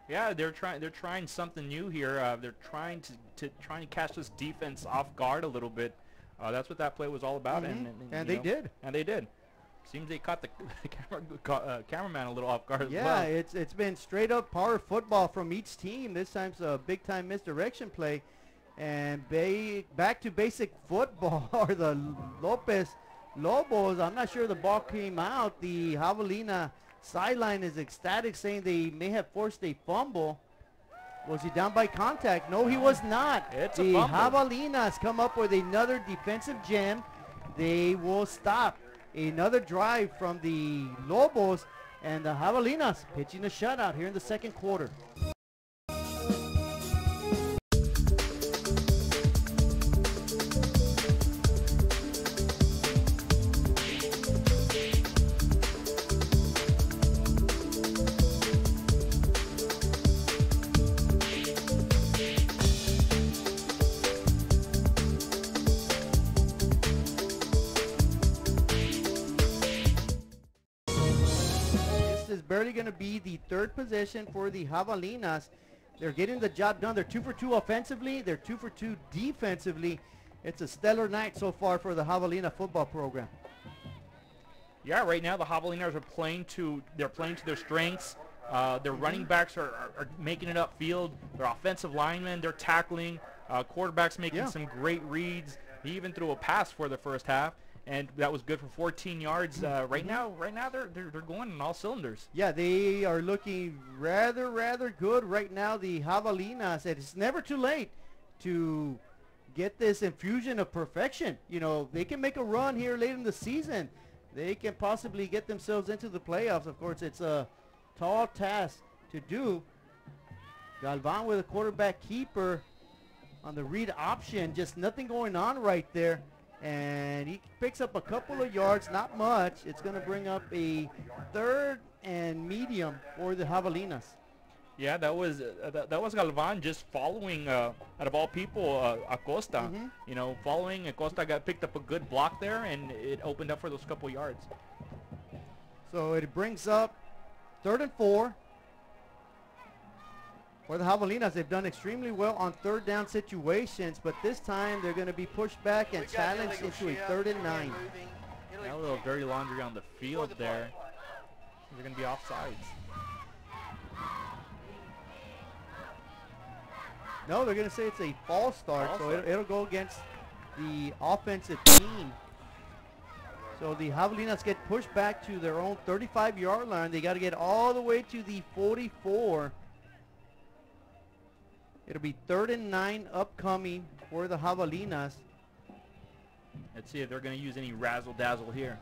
Yeah, they're trying something new here. They're trying to catch this defense off guard a little bit. That's what that play was all about, and they did. And they did. Seems they caught the cameraman a little off guard as well. Yeah, it's been straight up power football from each team. This time's a big time misdirection play, and back to basic football are the Lopez Lobos. I'm not sure the ball came out. The Javelina sideline is ecstatic, saying they may have forced a fumble. Was he down by contact? No, he was not. It's the a fumble. Javelinas come up with another defensive gem. They will stop another drive from the Lobos, and the Javelinas pitching a shutout here in the second quarter. Barely going to be the 3rd possession for the Javelinas. They're getting the job done. They're 2 for 2 offensively. They're 2 for 2 defensively. It's a stellar night so far for the Javelina football program. Yeah, right now the Javelinas are playing to their strengths. Their running backs are making it upfield. Their offensive linemen, they're tackling. Quarterback's making some great reads. He even threw a pass for the first half, and that was good for 14 yards. Right now they're going on all cylinders. Yeah, they are looking rather good right now. The Javelinas, it's never too late to get this infusion of perfection. They can make a run here late in the season. They can possibly get themselves into the playoffs. Of course, it's a tall task to do. Galvan with a quarterback keeper on the read option. Just nothing going on right there. And he picks up a couple of yards, not much. It's going to bring up a 3rd and medium for the Javelinas. Yeah, that was Galvan just following, out of all people, Acosta. Following Acosta, picked up a good block there, and it opened up for those couple yards. So it brings up 3rd and 4 for the Javelinas. They've done extremely well on 3rd down situations, but this time they're going to be pushed back and challenged into a 3rd and 9. Now a little dirty laundry on the field there. They're going to be offsides. No, they're going to say it's a false start, so it'll go against the offensive team. So the Javelinas get pushed back to their own 35-yard line. They got to get all the way to the 44. It'll be 3rd and 9 upcoming for the Javelinas. Let's see if they're going to use any razzle-dazzle here.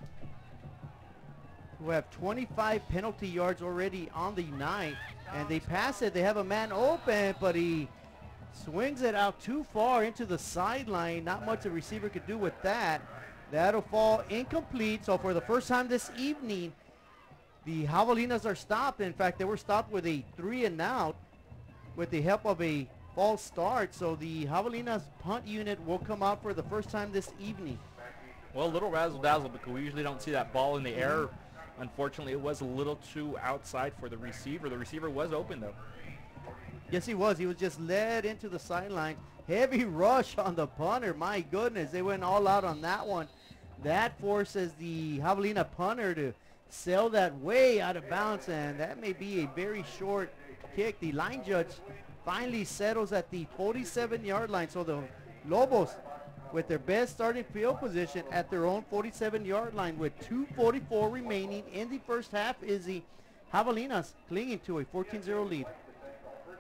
Who have 25 penalty yards already on the night. And they pass it. They have a man open, but he swings it out too far into the sideline. Not much a receiver could do with that. That'll fall incomplete. So for the first time this evening, The Javelinas are stopped. In fact, they were stopped with a 3-and-out with the help of a false start. So the Javelinas punt unit will come out for the first time this evening. Well, a little razzle-dazzle because we usually don't see that ball in the air. Unfortunately, it was a little too outside for the receiver. The receiver was open, though. Yes, he was. He was just led into the sideline. Heavy rush on the punter. My goodness, they went all out on that one. That forces the Javelina punter to sail that way out of bounds, and that may be a very short kick. The line judge finally settles at the 47-yard line. So the Lobos, with their best starting field position at their own 47-yard line with 2:44 remaining in the first half, is the Javelinas clinging to a 14-0 lead.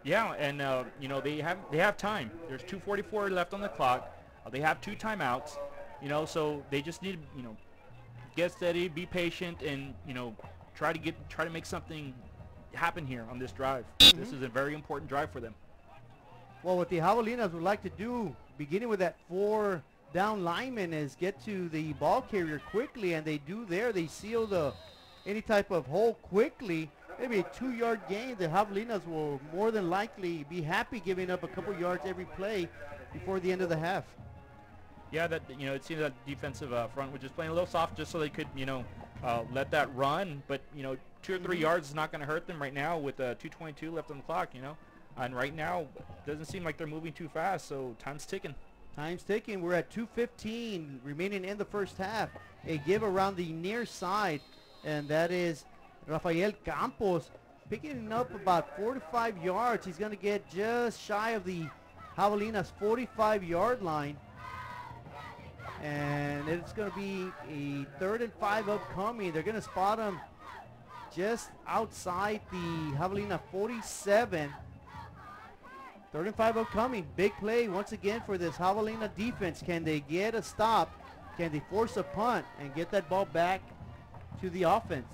Yeah, and you know, they have time. There's 2:44 left on the clock. They have 2 timeouts. You know, so they just need to, you know, get steady, be patient, and, you know, try to make something happen here on this drive. This is a very important drive for them. Well, what the Javelinas would like to do, beginning with that 4 down lineman, is get to the ball carrier quickly, and they do there. They seal any type of hole quickly. Maybe a 2-yard gain. The Javelinas will more than likely be happy giving up a couple yards every play before the end of the half. Yeah, that, you know, it seems that defensive front was just playing a little soft just so they could, you know, let that run. But, you know, 2 or 3 yards is not going to hurt them right now with 2:22 left on the clock, you know. And right now, it doesn't seem like they're moving too fast, so time's ticking. Time's ticking. We're at 2:15 remaining in the first half. A give around the near side, and that is Rafael Campos picking up about 4 to 5 yards. He's going to get just shy of the Javelinas' 45-yard line. And it's going to be a 3rd and 5 upcoming. They're going to spot him just outside the Javelina 47. 3rd and 5 upcoming. Big play once again for this Javelina defense. Can they get a stop? Can they force a punt and get that ball back to the offense?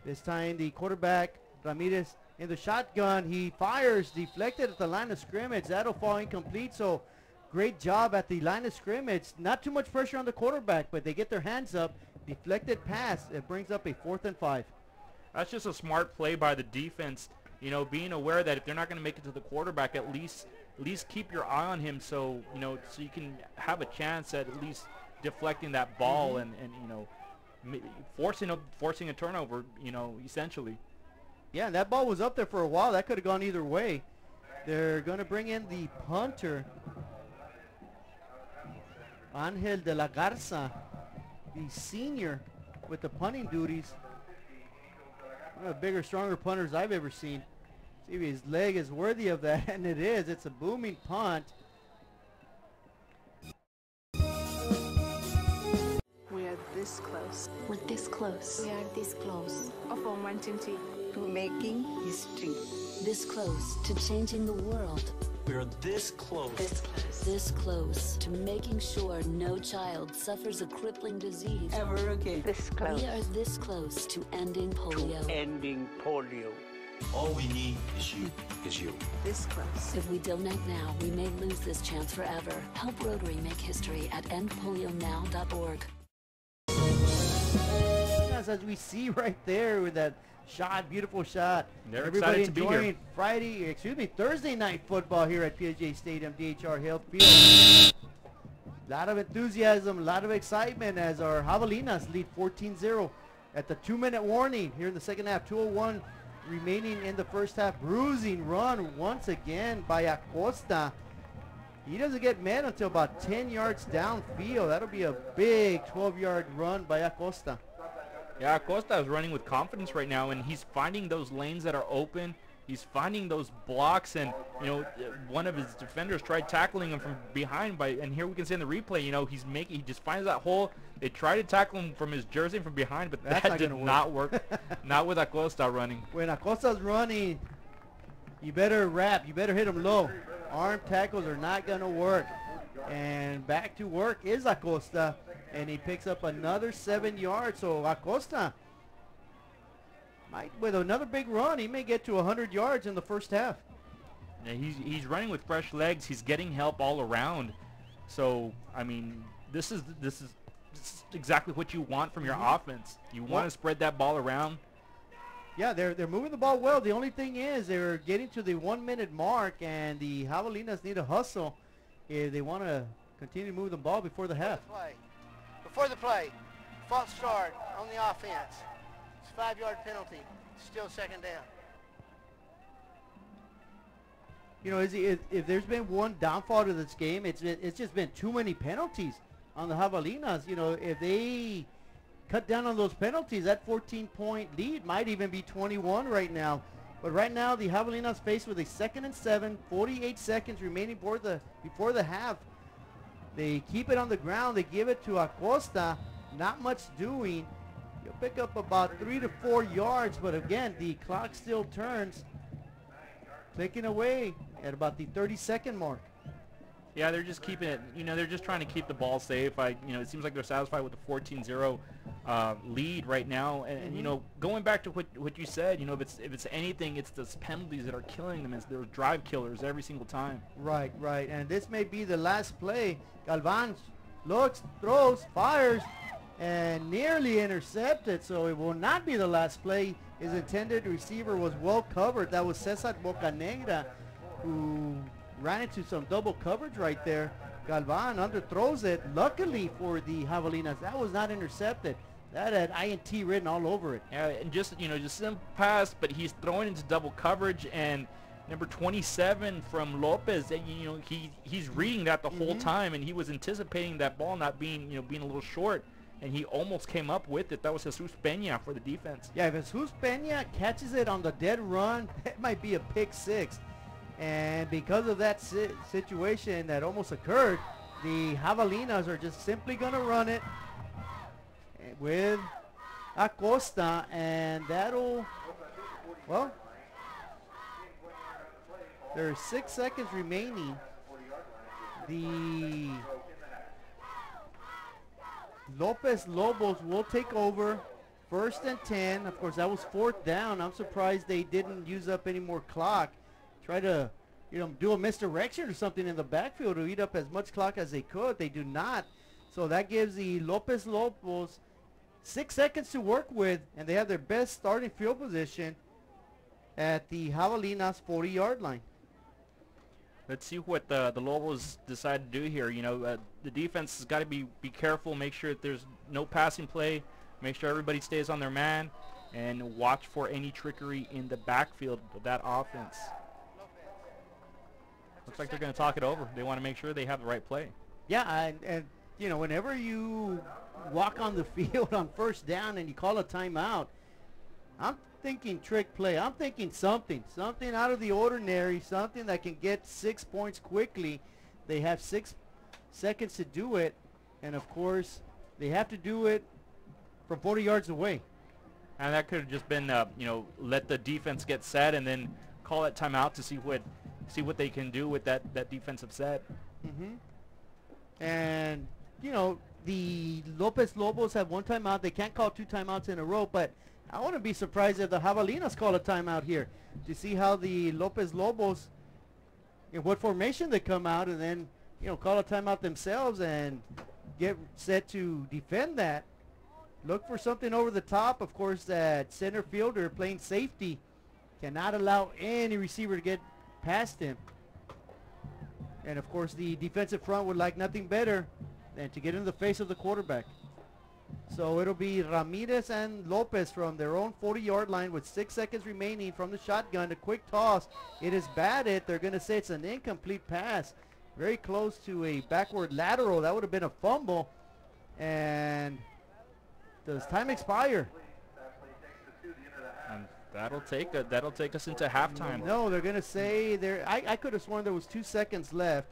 This time the quarterback, Ramirez, in the shotgun. He fires, deflected at the line of scrimmage. That'll fall incomplete. So great job at the line of scrimmage. Not too much pressure on the quarterback, but they get their hands up. Deflected pass. It brings up a 4th and 5. That's just a smart play by the defense. You know, being aware that if they're not going to make it to the quarterback, at least keep your eye on him, so, you know, so you can have a chance at least deflecting that ball and you know, forcing a turnover, you know, essentially. Yeah, and that ball was up there for a while. That could have gone either way. They're going to bring in the punter, Angel de la Garza, the senior with the punting duties. One of the bigger, stronger punters I've ever seen. See if his leg is worthy of that, and it is. It's a booming punt. We are this close. We're this close. We are this close. Of wanting to making history. This close to changing the world. We're this close. This close. This close to making sure no child suffers a crippling disease Ever again. This close. We are this close to ending polio. Ending polio. All we need is you. This close. If we don't act now, we may lose this chance forever. Help Rotary make history at endpolionow.org. As we see right there with that shot, beautiful shot. They're Everybody excited to be enjoying Thursday night football here at PSJA Stadium, DHR Health Field. A lot of enthusiasm, a lot of excitement as our Javelinas lead 14-0 at the 2-minute warning here in the second half. 2:01 remaining in the first half. Bruising run once again by Acosta. He doesn't get met until about 10 yards downfield. That'll be a big 12-yard run by Acosta. Yeah, Acosta is running with confidence right now, and he's finding those lanes that are open. He's finding those blocks, and, you know, one of his defenders tried tackling him from behind, and here we can see in the replay, you know, he just finds that hole. They try to tackle him from his jersey from behind, but that did not work. Not with Acosta running. When Acosta's running, you better wrap. You better hit him low. Arm tackles are not going to work. And back to work is Acosta, and he picks up another 7 yards. So Acosta might, with another big run, he may get to 100 yards in the first half. Yeah, he's running with fresh legs. He's getting help all around. So, I mean, this is exactly what you want from your offense. You want to spread that ball around. Yeah, they're moving the ball well. The only thing is they're getting to the 1 minute mark, and the Javelinas need to hustle if they want to continue to move the ball before the half. Before the play, false start on the offense. It's a 5-yard penalty. Still second down. You know, if there's been one downfall to this game, it's just been too many penalties on the Javelinas. You know, if they cut down on those penalties, that 14-point lead might even be 21 right now. But right now, the Javelinas faced with a 2nd and 7, 48 seconds remaining before the half. They keep it on the ground. They give it to Acosta. Not much doing. You'll pick up about 3 to 4 yards, but again, the clock still turns. Clicking away at about the 30-second mark. Yeah, they're just keeping it, you know, they're just trying to keep the ball safe. You know, it seems like they're satisfied with the 14-0 lead right now. And you know, going back to what you said, you know, if it's anything, it's those penalties that are killing them. It's their drive killers every single time. Right. And this may be the last play. Galvan looks, throws, fires, and nearly intercepted. So it will not be the last play. His intended receiver was well covered. That was Cesar Bocanegra, who ran into some double coverage right there. Galvan underthrows it. Luckily for the Javelinas, that was not intercepted. That had INT written all over it. Yeah, and just, you know, just some pass, but he's throwing into double coverage, and number 27 from Lopez, you know, he's reading that the whole time, and he was anticipating that ball not being, you know, being a little short, and he almost came up with it. That was Jesus Peña for the defense. Yeah, if Jesus Peña catches it on the dead run, it might be a pick 6. And because of that situation that almost occurred, the Javelinas are just simply going to run it with Acosta, and that'll, well, there's 6 seconds remaining. The Lopez Lobos will take over 1st and 10. Of course, that was 4th down. I'm surprised they didn't use up any more clock. Try to, you know, do a misdirection or something in the backfield to eat up as much clock as they could. They do not. So that gives the Lopez Lobos 6 seconds to work with, and they have their best starting field position at the Javelinas 40-yard line. Let's see what the Lobos decide to do here. You know, the defense has got to be careful, make sure that there's no passing play, make sure everybody stays on their man, and watch for any trickery in the backfield of that offense. Looks like they're going to talk it over. They want to make sure they have the right play. Yeah, and you know, whenever you walk on the field on 1st down and you call a timeout, I'm thinking trick play. I'm thinking something out of the ordinary, something that can get 6 points quickly. They have 6 seconds to do it, and of course, they have to do it from 40 yards away. And that could have just been, you know, let the defense get set and then call that timeout to see what they can do with that defensive set. And, you know, the Lopez Lobos have 1 timeout. They can't call 2 timeouts in a row, but I wouldn't be surprised if the Javelinas call a timeout here to see how the Lopez Lobos, in what formation they come out, and then, you know, call a timeout themselves and get set to defend that. Look for something over the top. Of course, that center fielder playing safety cannot allow any receiver to get past him. And of course, the defensive front would like nothing better than to get in the face of the quarterback. So it'll be Ramirez and Lopez from their own 40-yard line with 6 seconds remaining from the shotgun. A quick toss. It is batted. They're going to say it's an incomplete pass. Very close to a backward lateral. That would have been a fumble. And does time expire? And that'll take us into halftime. No, they're going to say there. I could have sworn there was 2 seconds left.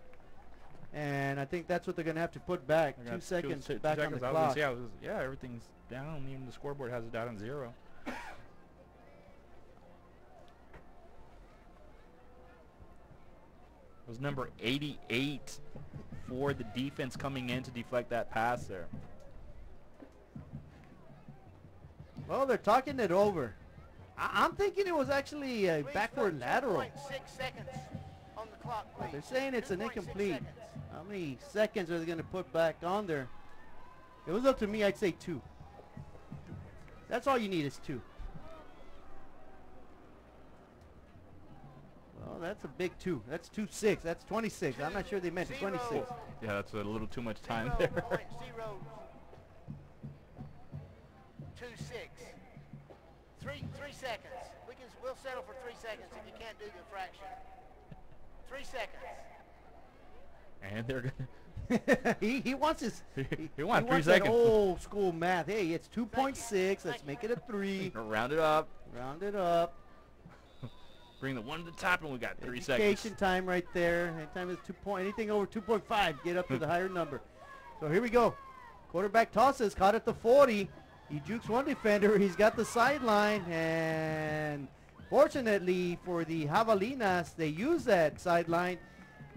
And I think that's what they're going to have to put back. 2 seconds back on the clock. Yeah, everything's down. Even the scoreboard has it down on 0. It was number 88 for the defense coming in to deflect that pass there. Well, they're talking it over. I'm thinking it was actually a backward lateral. 2.6 seconds on the clock, please. They're saying it's an incomplete. How many seconds are they going to put back on there? If it was up to me, I'd say 2. That's all you need is 2. Well, that's a big 2. That's 2-6. That's 26. I'm not sure they meant 26. Yeah, that's a little too much time there. 2-6. 3 seconds. We'll settle for 3 seconds if you can't do the fraction. 3 seconds. And they're gonna he wants his he wants 3 that seconds. old school math. Hey, it's 2.6. Let's make it a 3. Round it up. Round it up. Bring the 1 to the top, and we got 3 Education seconds. time right there. Anytime is anything over 2.5, get up to the higher number. So here we go. Quarterback tosses, caught at the 40. He jukes one defender. He's got the sideline, and fortunately for the Javelinas, they use that sideline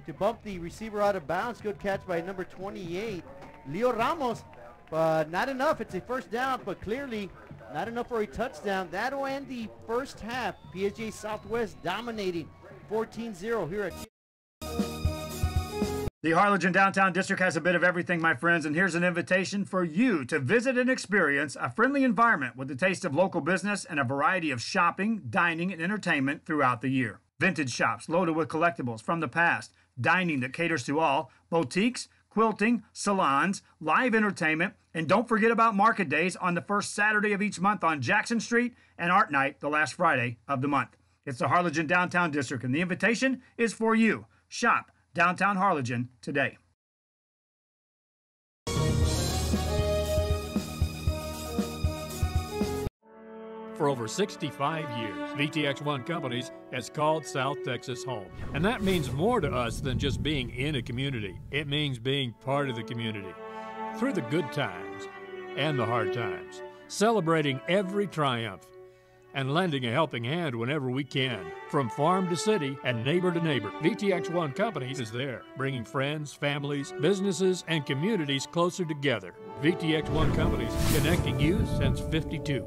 to bump the receiver out of bounds. Good catch by number 28, Leo Ramos, but not enough. It's a first down, but clearly not enough for a touchdown. That'll end the first half. PSJA Southwest dominating 14-0 here at The Harlingen Downtown District has a bit of everything, my friends, and here's an invitation for you to visit and experience a friendly environment with a taste of local business and a variety of shopping, dining, and entertainment throughout the year. Vintage shops loaded with collectibles from the past, dining that caters to all, boutiques, quilting, salons, live entertainment, and don't forget about market days on the first Saturday of each month on Jackson Street and Art Night the last Friday of the month. It's the Harlingen Downtown District, and the invitation is for you. Shop Downtown Harlingen today. For over 65 years, VTX1 Companies has called South Texas home. And that means more to us than just being in a community. It means being part of the community. Through the good times and the hard times, celebrating every triumph, and lending a helping hand whenever we can. From farm to city and neighbor to neighbor, VTX1 Companies is there, bringing friends, families, businesses, and communities closer together. VTX1 Companies, connecting you since '52.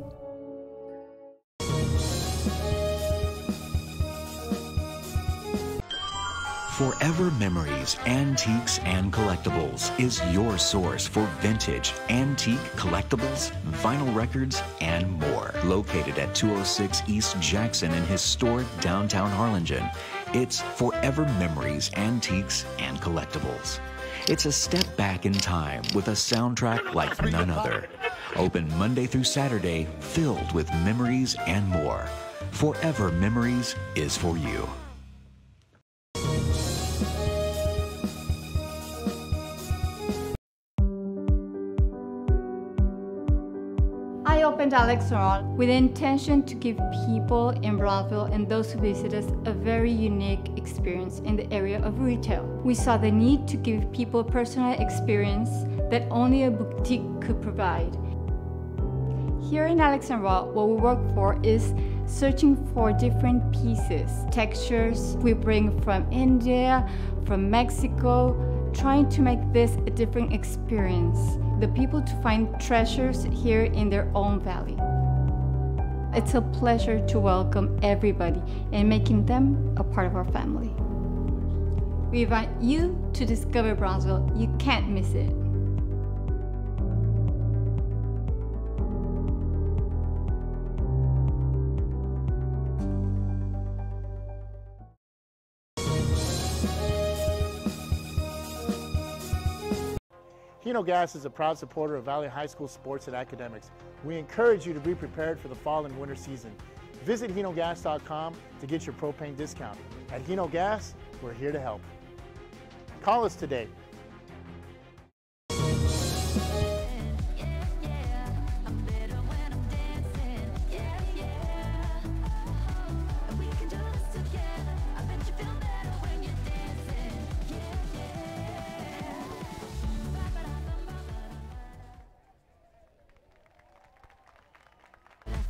Forever Memories, Antiques, and Collectibles is your source for vintage, antique, collectibles, vinyl records, and more. Located at 206 East Jackson in historic downtown Harlingen, it's Forever Memories, Antiques, and Collectibles. It's a step back in time with a soundtrack like none other. Open Monday through Saturday, filled with memories and more. Forever Memories is for you. I opened Alex Restaurant with the intention to give people in Brownsville and those who visit us a very unique experience in the area of retail. We saw the need to give people a personal experience that only a boutique could provide. Here in Alex Raw, what we work for is searching for different pieces, textures we bring from India, from Mexico, trying to make this a different experience. The people to find treasures here in their own valley. It's a pleasure to welcome everybody and making them a part of our family. We invite you to discover Brownsville. You can't miss it. Hino Gas is a proud supporter of Valley High School sports and academics. We encourage you to be prepared for the fall and winter season. Visit hinogas.com to get your propane discount. At Hino Gas, we're here to help. Call us today.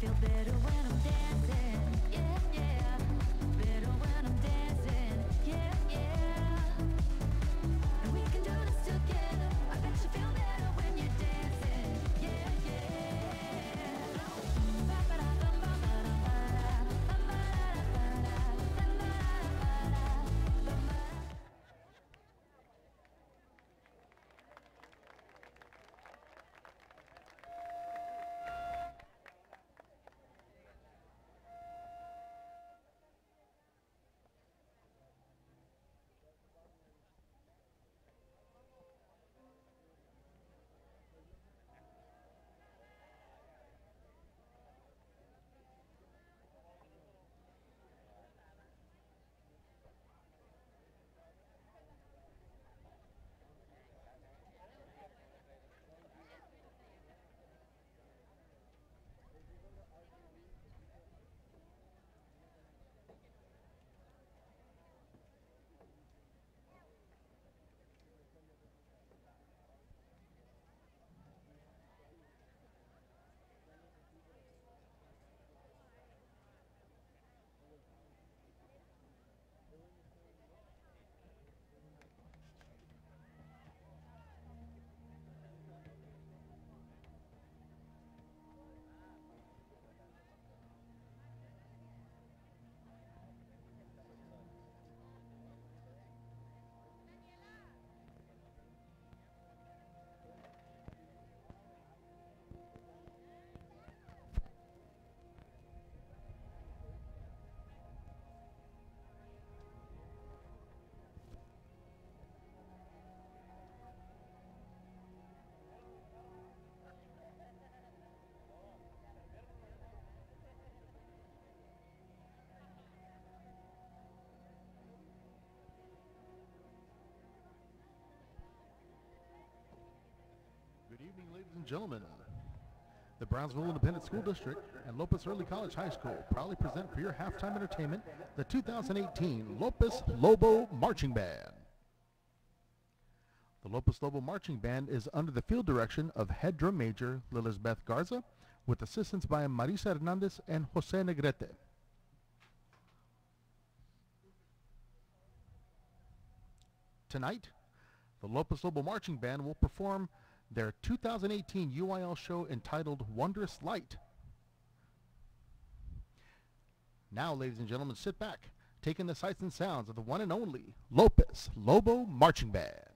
Feel better when I'm dancing, yeah, yeah. Better when I'm dancing, yeah, yeah. And we can gentlemen, the Brownsville Independent School District and Lopez Early College High School proudly present for your halftime entertainment the 2018 Lopez Lobo Marching Band. The Lopez Lobo Marching Band is under the field direction of head drum major Lilizbeth Garza with assistance by Marisa Hernandez and Jose Negrete. Tonight, the Lopez Lobo Marching Band will perform their 2018 UIL show entitled Wondrous Light. Now, ladies and gentlemen, sit back, take in the sights and sounds of the one and only Lopez Lobo Marching Band.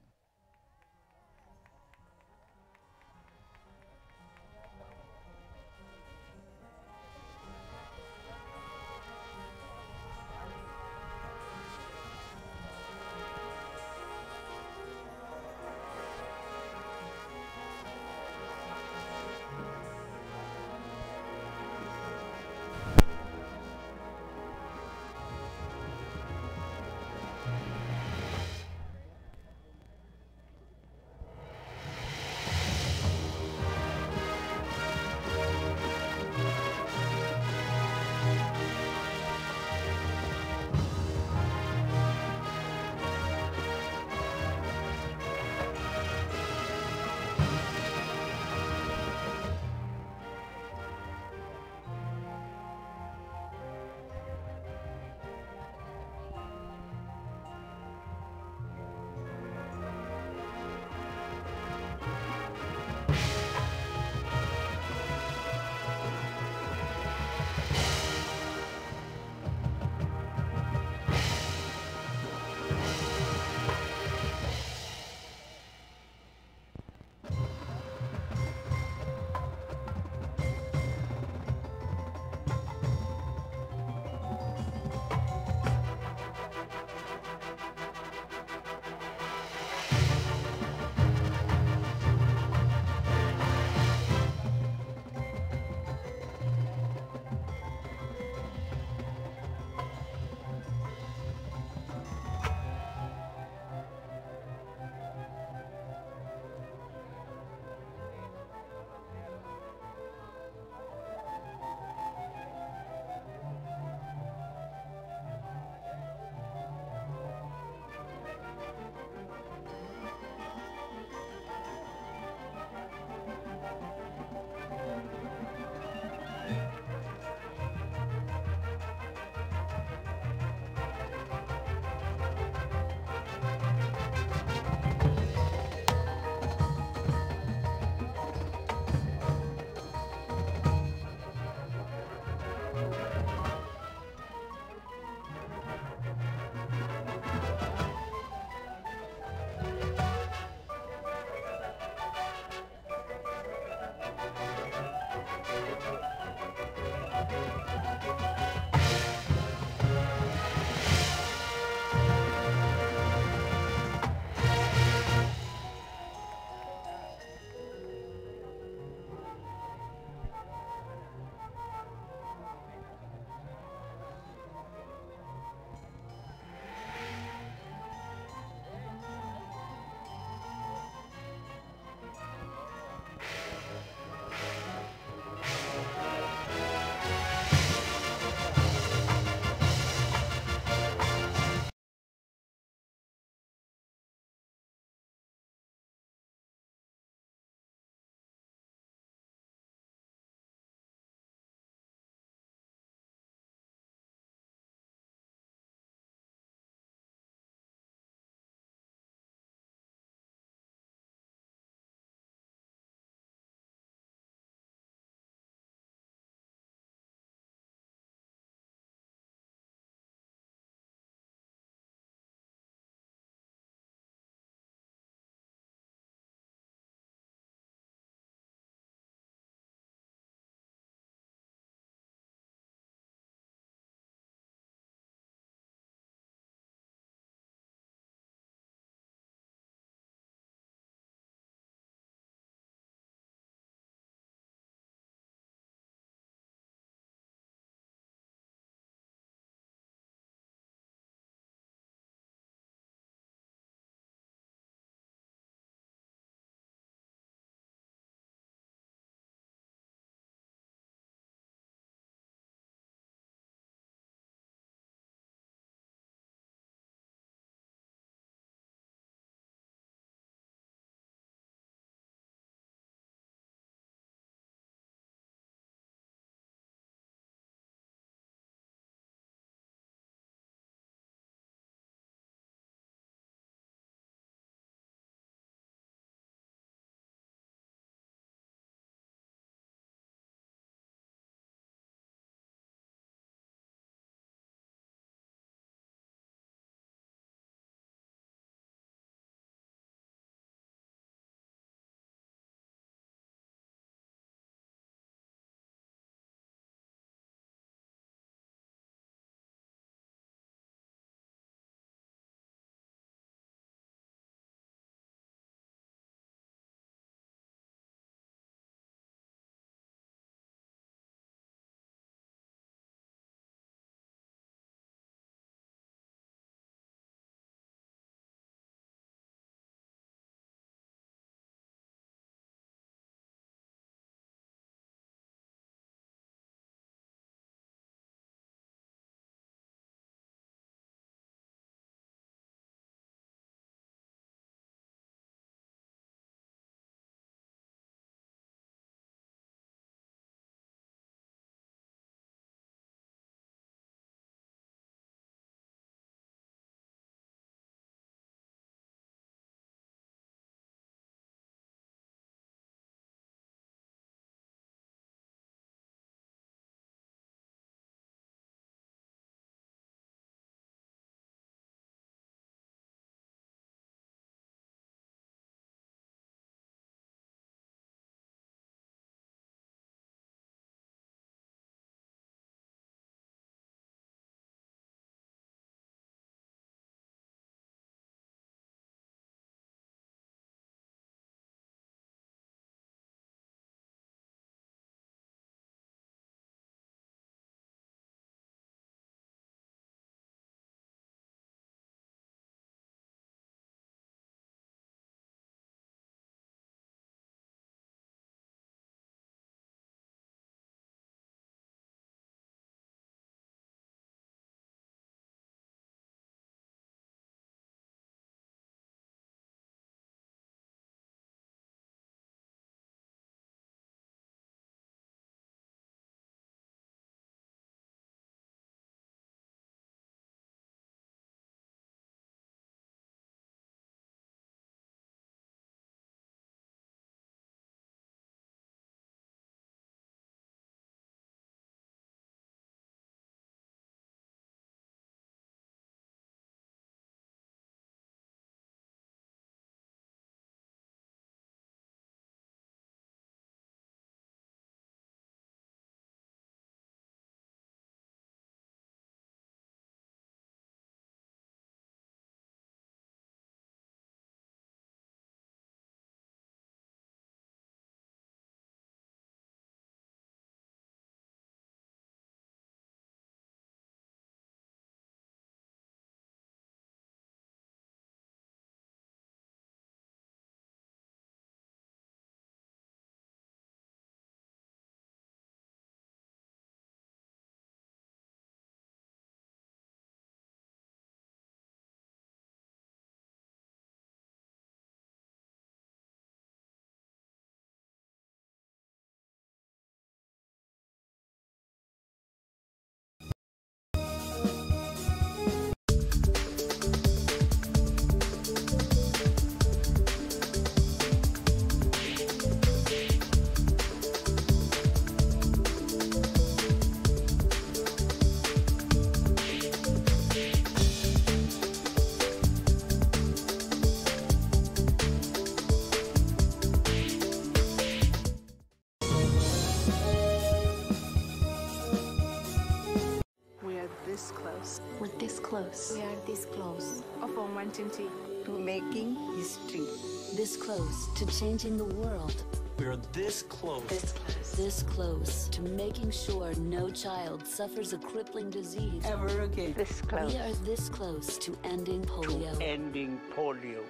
this close. We're this close. We are this close of uncertainty to making history. This close to changing the world. We're this close. This close to making sure no child suffers a crippling disease Ever again. This close. We are this close to ending polio. Ending polio.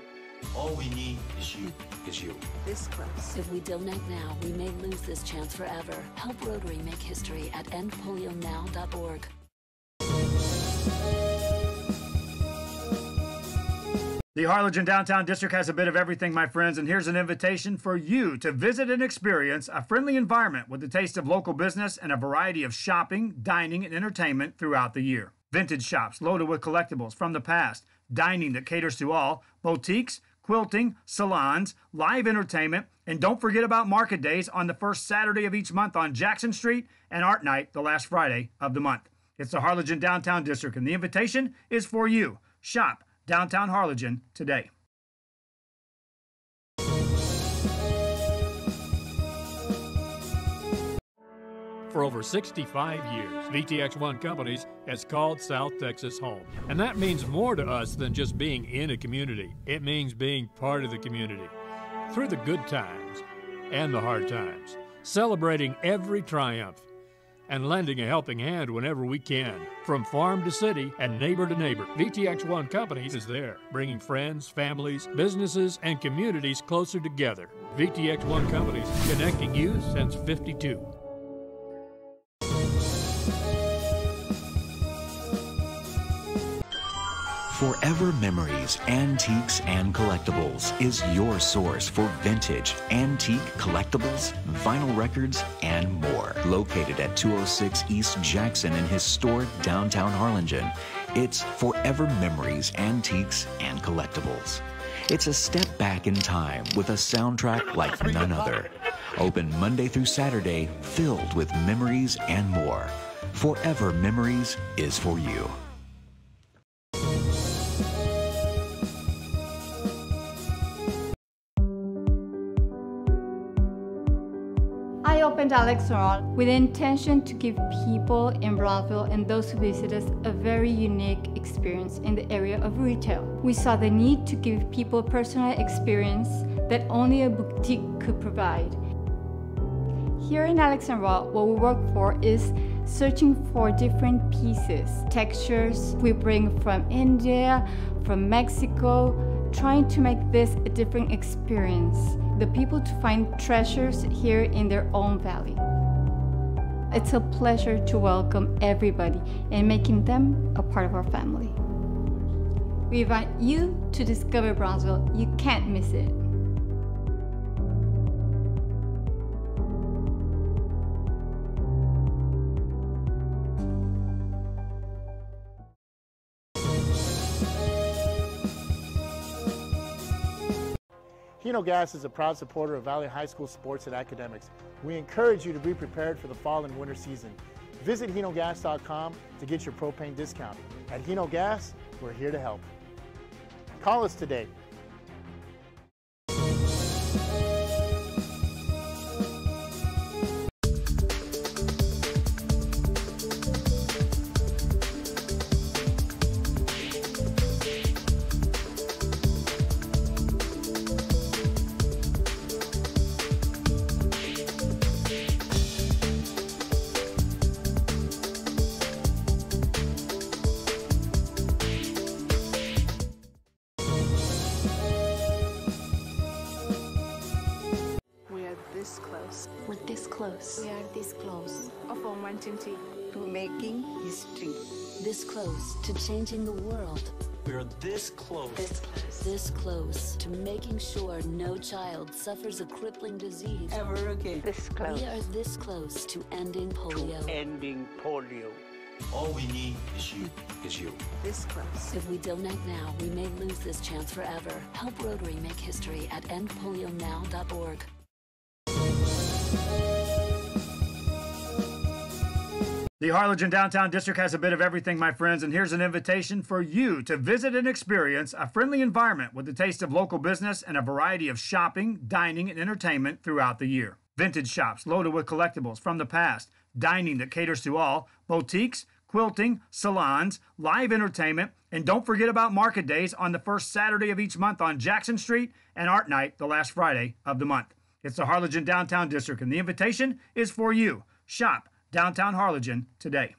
All we need is you. This close. If we don't act now, we may lose this chance forever. Help Rotary make history at endpolionow.org. The Harlingen Downtown District has a bit of everything, my friends, and here's an invitation for you to visit and experience a friendly environment with a taste of local business and a variety of shopping, dining, and entertainment throughout the year. Vintage shops loaded with collectibles from the past, dining that caters to all, boutiques, quilting, salons, live entertainment, and don't forget about market days on the first Saturday of each month on Jackson Street and Art Night the last Friday of the month. It's the Harlingen Downtown District, and the invitation is for you. Shop Downtown Harlingen today. For over 65 years, VTX1 Companies has called South Texas home. And that means more to us than just being in a community. It means being part of the community. Through the good times and the hard times, celebrating every triumph, and lending a helping hand whenever we can. From farm to city and neighbor to neighbor, VTX1 Companies is there, bringing friends, families, businesses, and communities closer together. VTX1 Companies, connecting you since '52. Forever Memories, Antiques, and Collectibles is your source for vintage, antique, collectibles, vinyl records, and more. Located at 206 East Jackson in historic downtown Harlingen, it's Forever Memories, Antiques, and Collectibles. It's a step back in time with a soundtrack like none other. Open Monday through Saturday, filled with memories and more. Forever Memories is for you. I opened Alex Restaurant with the intention to give people in Brownsville and those who visit us a very unique experience in the area of retail. We saw the need to give people a personal experience that only a boutique could provide. Here in Alexandria, what we work for is searching for different pieces, textures we bring from India, from Mexico, trying to make this a different experience. The people to find treasures here in their own valley. It's a pleasure to welcome everybody and making them a part of our family. We invite you to discover Brownsville. You can't miss it. Hino Gas is a proud supporter of Valley High School sports and academics. We encourage you to be prepared for the fall and winter season. Visit hinogas.com to get your propane discount. At Hino Gas, we're here to help. Call us today. This close. We're this close. We are this close of uncertainty to making history. This close to changing the world. We're this close. This close to making sure no child suffers a crippling disease Ever again. This close. We are this close to ending polio. Ending polio. All we need is you. This close. If we don't act now, we may lose this chance forever. Help Rotary make history at endpolionow.org. The Harlingen Downtown District has a bit of everything, my friends, and here's an invitation for you to visit and experience a friendly environment with a taste of local business and a variety of shopping, dining, and entertainment throughout the year. Vintage shops loaded with collectibles from the past, dining that caters to all, boutiques, quilting, salons, live entertainment, and don't forget about market days on the first Saturday of each month on Jackson Street and Art Night the last Friday of the month. It's the Harlingen Downtown District, and the invitation is for you. Shop Downtown Harlingen today.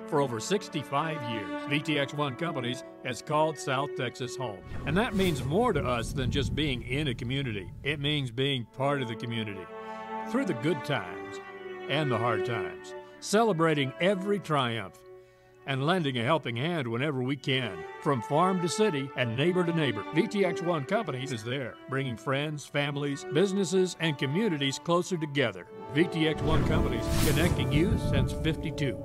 For over 65 years, VTX1 Companies has called South Texas home. And that means more to us than just being in a community. It means being part of the community. Through the good times and the hard times, celebrating every triumph, and lending a helping hand whenever we can. From farm to city and neighbor to neighbor, VTX1 Companies is there, bringing friends, families, businesses, and communities closer together. VTX1 Companies, connecting you since '52.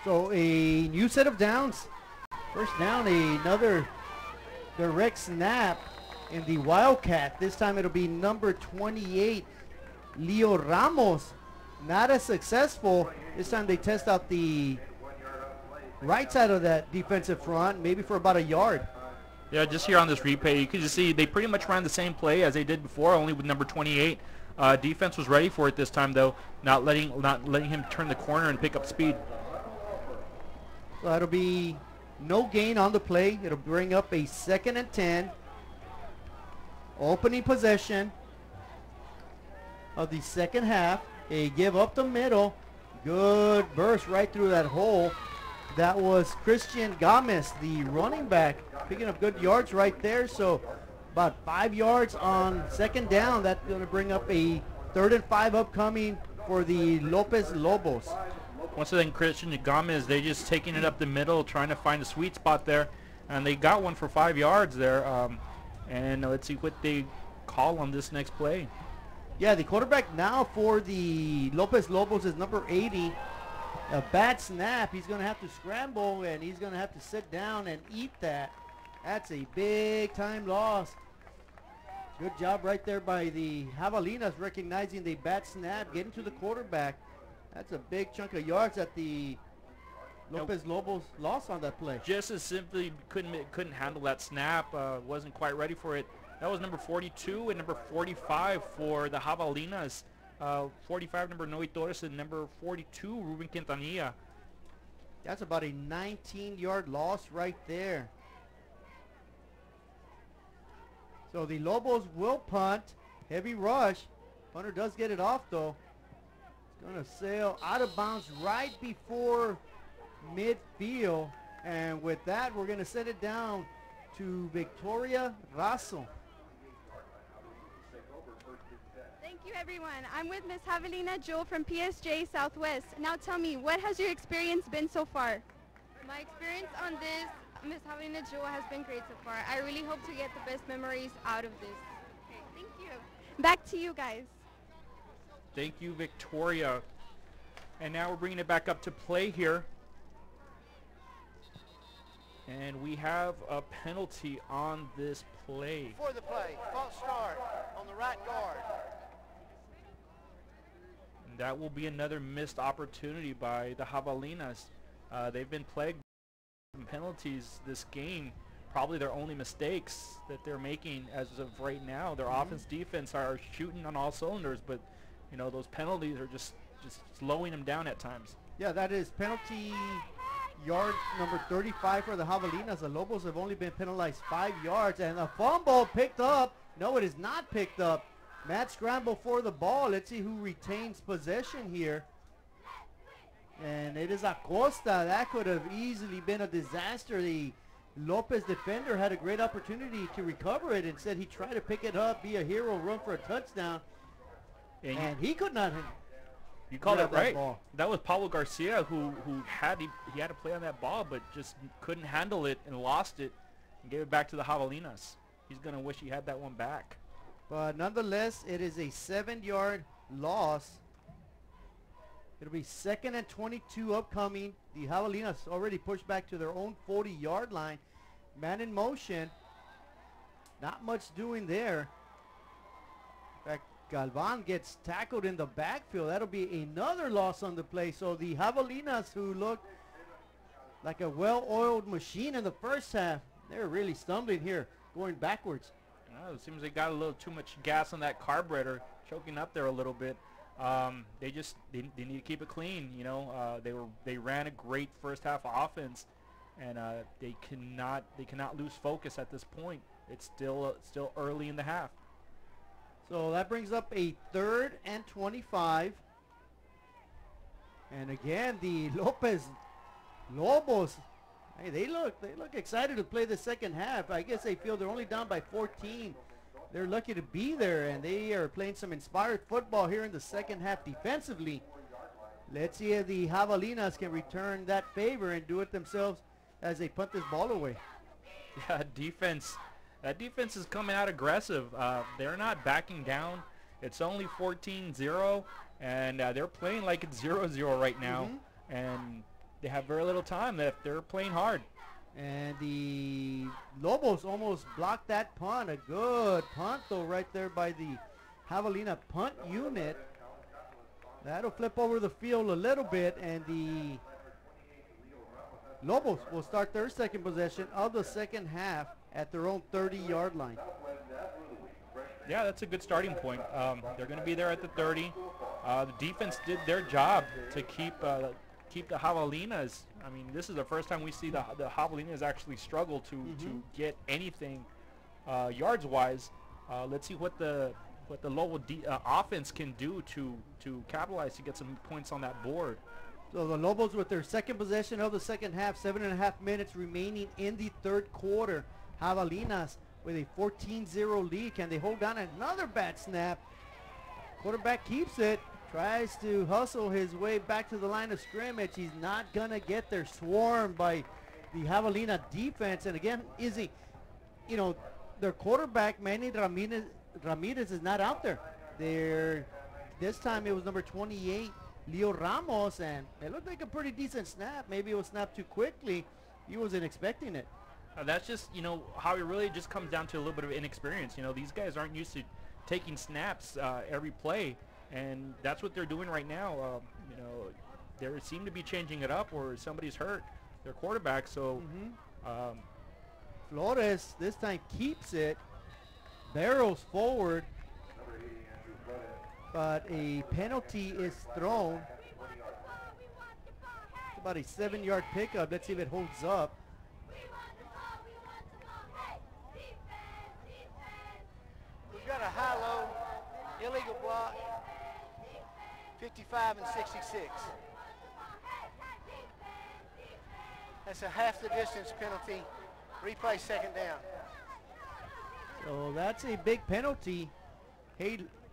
So a new set of downs. First down, another direct snap in the Wildcat. This time it'll be number 28, Leo Ramos. Not as successful. This time they test out the right side of that defensive front, maybe for about a yard. Yeah, just here on this replay, you can just see they pretty much ran the same play as they did before, only with number 28. Defense was ready for it this time, though, not letting him turn the corner and pick up speed. So that'll be no gain on the play. It'll bring up a 2nd and 10. Opening possession of the second half. They give up the middle. Good burst right through that hole. That was Christian Gomez, the running back, picking up good yards right there. So about 5 yards on second down. That's going to bring up a 3rd and 5 upcoming for the Lopez Lobos. Once again, Christian Gomez, they just taking it up the middle, trying to find a sweet spot there. And they got one for 5 yards there. And let's see what they call on this next play. Yeah, the quarterback now for the Lopez Lobos is number 80. A bad snap. He's going to have to scramble, and he's going to have to sit down and eat that. That's a big-time loss. Good job right there by the Javelinas, recognizing the bad snap, getting to the quarterback. That's a big chunk of yards that the Lopez Lobos lost on that play. Just as simply couldn't handle that snap, wasn't quite ready for it. That was number 42 and number 45 for the Javelinas. 45, number Noe Torres, and number 42, Ruben Quintanilla. That's about a 19-yard loss right there. So the Lobos will punt. Heavy rush. Punter does get it off, though. It's going to sail out of bounds right before midfield. And with that, we're going to set it down to Victoria Razo. Thank you, everyone. I'm with Miss Javelina Jewel from PSJA Southwest. Now tell me, what has your experience been so far? My experience on this, Miss Javelina Jewel, has been great so far. I really hope to get the best memories out of this. Okay, thank you. Back to you guys. Thank you, Victoria. And now we're bringing it back up to play here. And we have a penalty on this play. Before the play, false start on the right guard. And that will be another missed opportunity by the Javelinas. They've been plagued with penalties this game. Probably their only mistakes that they're making as of right now. Their offense, defense are shooting on all cylinders, but you know, those penalties are just slowing them down at times. Yeah, that is penalty yard number 35 for the Javelinas. The Lobos have only been penalized 5 yards, and a fumble picked up. No, it is not picked up. Mad scramble for the ball. Let's see who retains possession here. And it is Acosta. That could have easily been a disaster. The Lopez defender had a great opportunity to recover it. Instead, he tried to pick it up, be a hero, run for a touchdown. And he could not. You called it right. That was Pablo Garcia who had to play on that ball, but just couldn't handle it and lost it and gave it back to the Javelinas. He's going to wish he had that one back. But nonetheless, it is a 7-yard loss. It'll be 2nd and 22 upcoming. The Javelinas already pushed back to their own 40-yard line. Man in motion. Not much doing there. In fact, Galvan gets tackled in the backfield. That'll be another loss on the play. So the Javelinas, who looked like a well-oiled machine in the first half, they're really stumbling here, going backwards. It seems they got a little too much gas on that carburetor, choking up there a little bit. They need to keep it clean. You know, they ran a great first half offense, and they cannot lose focus at this point. It's still early in the half. So that brings up a 3rd and 25. And again, the Lobos, hey, they look excited to play the second half. I guess they feel they're only down by 14. They're lucky to be there, and they are playing some inspired football here in the second half defensively. Let's see if the Javelinas can return that favor and do it themselves as they punt this ball away. Yeah, defense. That defense is coming out aggressive. They're not backing down. It's only 14-0, and they're playing like it's 0-0 right now, and they have very little time left. They're playing hard. And the Lobos almost blocked that punt. A good punt, though, right there by the Javelina punt unit. That'll flip over the field a little bit, and the Lobos will start their second possession of the second half at their own 30-yard line. Yeah, that's a good starting point. They're going to be there at the 30. The defense did their job to keep the Javelinas. I mean, this is the first time we see the Javelinas actually struggle to get anything yards-wise. Let's see what the Lobo offense can do to capitalize to get some points on that board. So the Lobos with their second possession of the second half, 7.5 minutes remaining in the third quarter. Javelinas with a 14-0 lead. Can they hold on? Another bad snap. Quarterback keeps it. Tries to hustle his way back to the line of scrimmage. He's not going to get there. Swarmed by the Javelina defense. And again, Izzy, you know, their quarterback, Manny Ramirez is not out there. This time it was number 28, Leo Ramos, and it looked like a pretty decent snap. Maybe it was snapped too quickly. He wasn't expecting it. That's just, you know, how it really just comes down to a little bit of inexperience. You know, these guys aren't used to taking snaps every play. And that's what they're doing right now. You know, they seem to be changing it up, or somebody's hurt their quarterback. So Flores this time keeps it, barrels forward, but a penalty is thrown. It's about a 7-yard pickup. Let's see if it holds up. We've got a high-low illegal block. 55 and 66. That's a half the distance penalty. Replay second down. So that's a big penalty.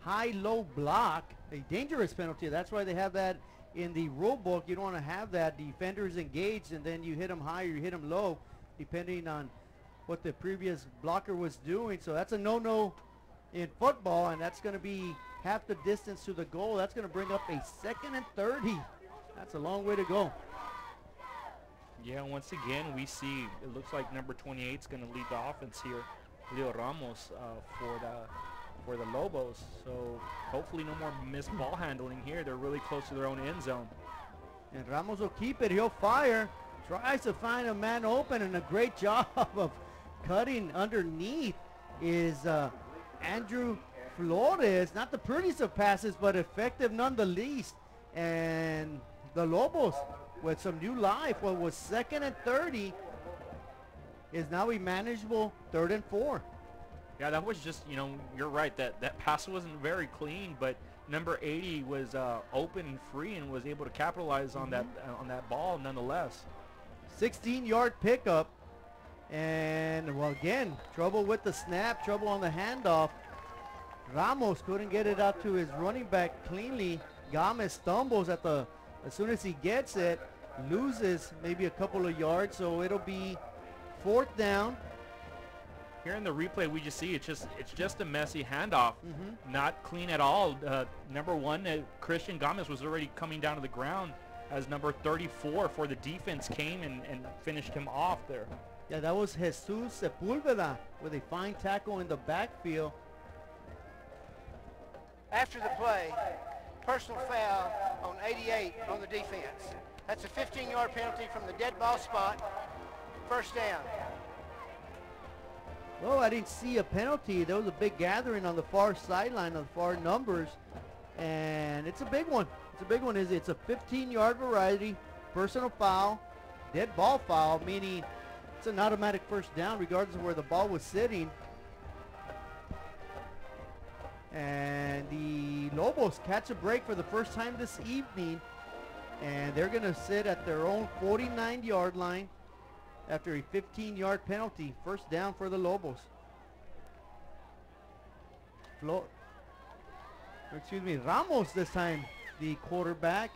High-low block, a dangerous penalty. That's why they have that in the rule book. You don't want to have that. The defender is engaged, and then you hit him high or you him low, depending on what the previous blocker was doing. So that's a no-no in football, and that's going to be half the distance to the goal. That's going to bring up a 2nd and 30. That's a long way to go. Yeah, once again, we see it looks like number 28 is going to lead the offense here, Leo Ramos, for the Lobos. So hopefully no more missed ball handling here. They're really close to their own end zone. And Ramos will keep it. He'll fire. Tries to find a man open, and a great job of cutting underneath is Andrew Flores. Not the prettiest of passes, but effective none the least. And the Lobos with some new life. What was 2nd and 30 is now a manageable 3rd and 4. Yeah, that was just, you know, you're right. That pass wasn't very clean, but number 80 was open and free and was able to capitalize on that ball nonetheless. 16-yard pickup. And, well, again, trouble with the snap, trouble on the handoff. Ramos couldn't get it out to his running back cleanly. Gomez stumbles as soon as he gets it, loses maybe a couple of yards, so it'll be 4th down. Here in the replay, we just see it's just a messy handoff, not clean at all. Number 1, Christian Gomez, was already coming down to the ground as number 34 for the defense came and finished him off there. Yeah, that was Jesus Sepulveda with a fine tackle in the backfield. After the play, personal foul on 88 on the defense. That's a 15-yard penalty from the dead ball spot. 1st down. Well, I didn't see a penalty. There was a big gathering on the far sideline, on the far numbers, and it's a big one. It's a big one. It's a 15-yard variety, personal foul, dead ball foul, meaning it's an automatic 1st down regardless of where the ball was sitting. And the Lobos catch a break for the first time this evening, and they're going to sit at their own 49-yard line after a 15-yard penalty. 1st down for the Lobos. Ramos this time, the quarterback.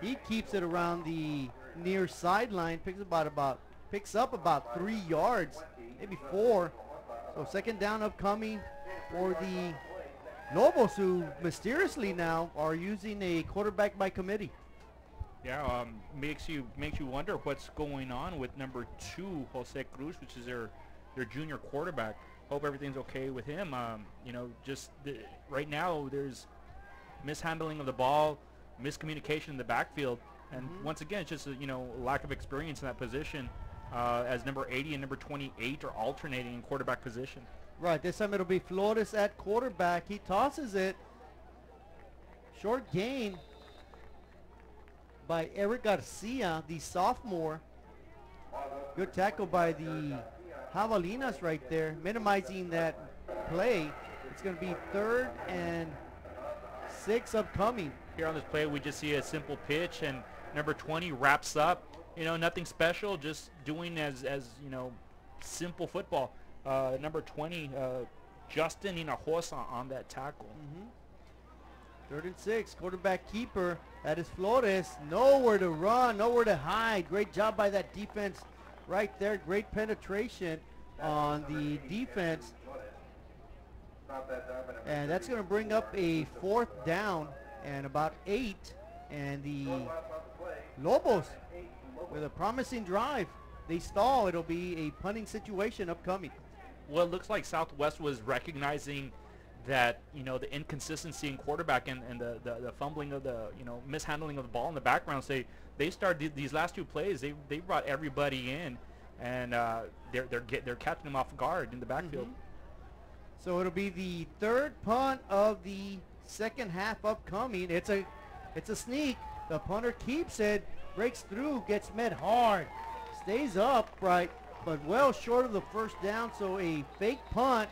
He keeps it around the near sideline, picks up about 3 yards, maybe 4. So 2nd down upcoming for the Lobos, who mysteriously now are using a quarterback by committee. Yeah, makes you wonder what's going on with number 2, Jose Cruz, which is their junior quarterback. Hope everything's okay with him. You know, right now there's mishandling of the ball, miscommunication in the backfield, and once again it's just a lack of experience in that position. As number 80 and number 28 are alternating in quarterback position. Right, this time it'll be Flores at quarterback. He tosses it. Short gain by Eric Garcia, the sophomore. Good tackle by the Javelinas right there, minimizing that play. It's going to be 3rd and 6 upcoming. Here on this play, we just see a simple pitch, and number 20 wraps up. You know, nothing special, just doing as you know, simple football. Number 20, Justin Hinojosa on that tackle. 3rd and 6, quarterback keeper. That is Flores. Nowhere to run, nowhere to hide. Great job by that defense right there. Great penetration on the defense. And that's going to bring up a 4th down and about 8. And the Lobos, with a promising drive, they stall. It'll be a punting situation upcoming. Well, it looks like Southwest was recognizing that, you know, the inconsistency in quarterback and the fumbling of the, you know, mishandling of the ball in the background. They started these last 2 plays. They brought everybody in, and they're catching them off guard in the backfield. So it'll be the 3rd punt of the 2nd half upcoming. It's a sneak. The punter keeps it, breaks through, gets met hard, stays upright, but well short of the 1st down. So a fake punt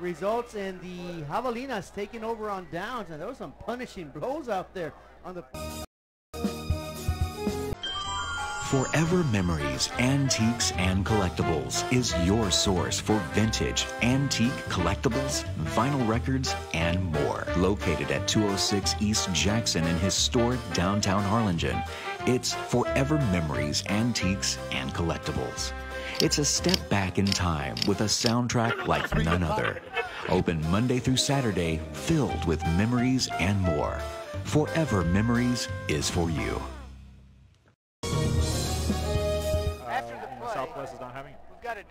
results in the Javelinas taking over on downs, and there was some punishing blows out there on the. Forever Memories, Antiques, and Collectibles is your source for vintage, antique, collectibles, vinyl records, and more. Located at 206 East Jackson in historic downtown Harlingen, it's Forever Memories, Antiques, and Collectibles. It's a step back in time with a soundtrack like none other. Open Monday through Saturday, filled with memories and more. Forever Memories is for you. After the play, Southwest is not having it. we've got a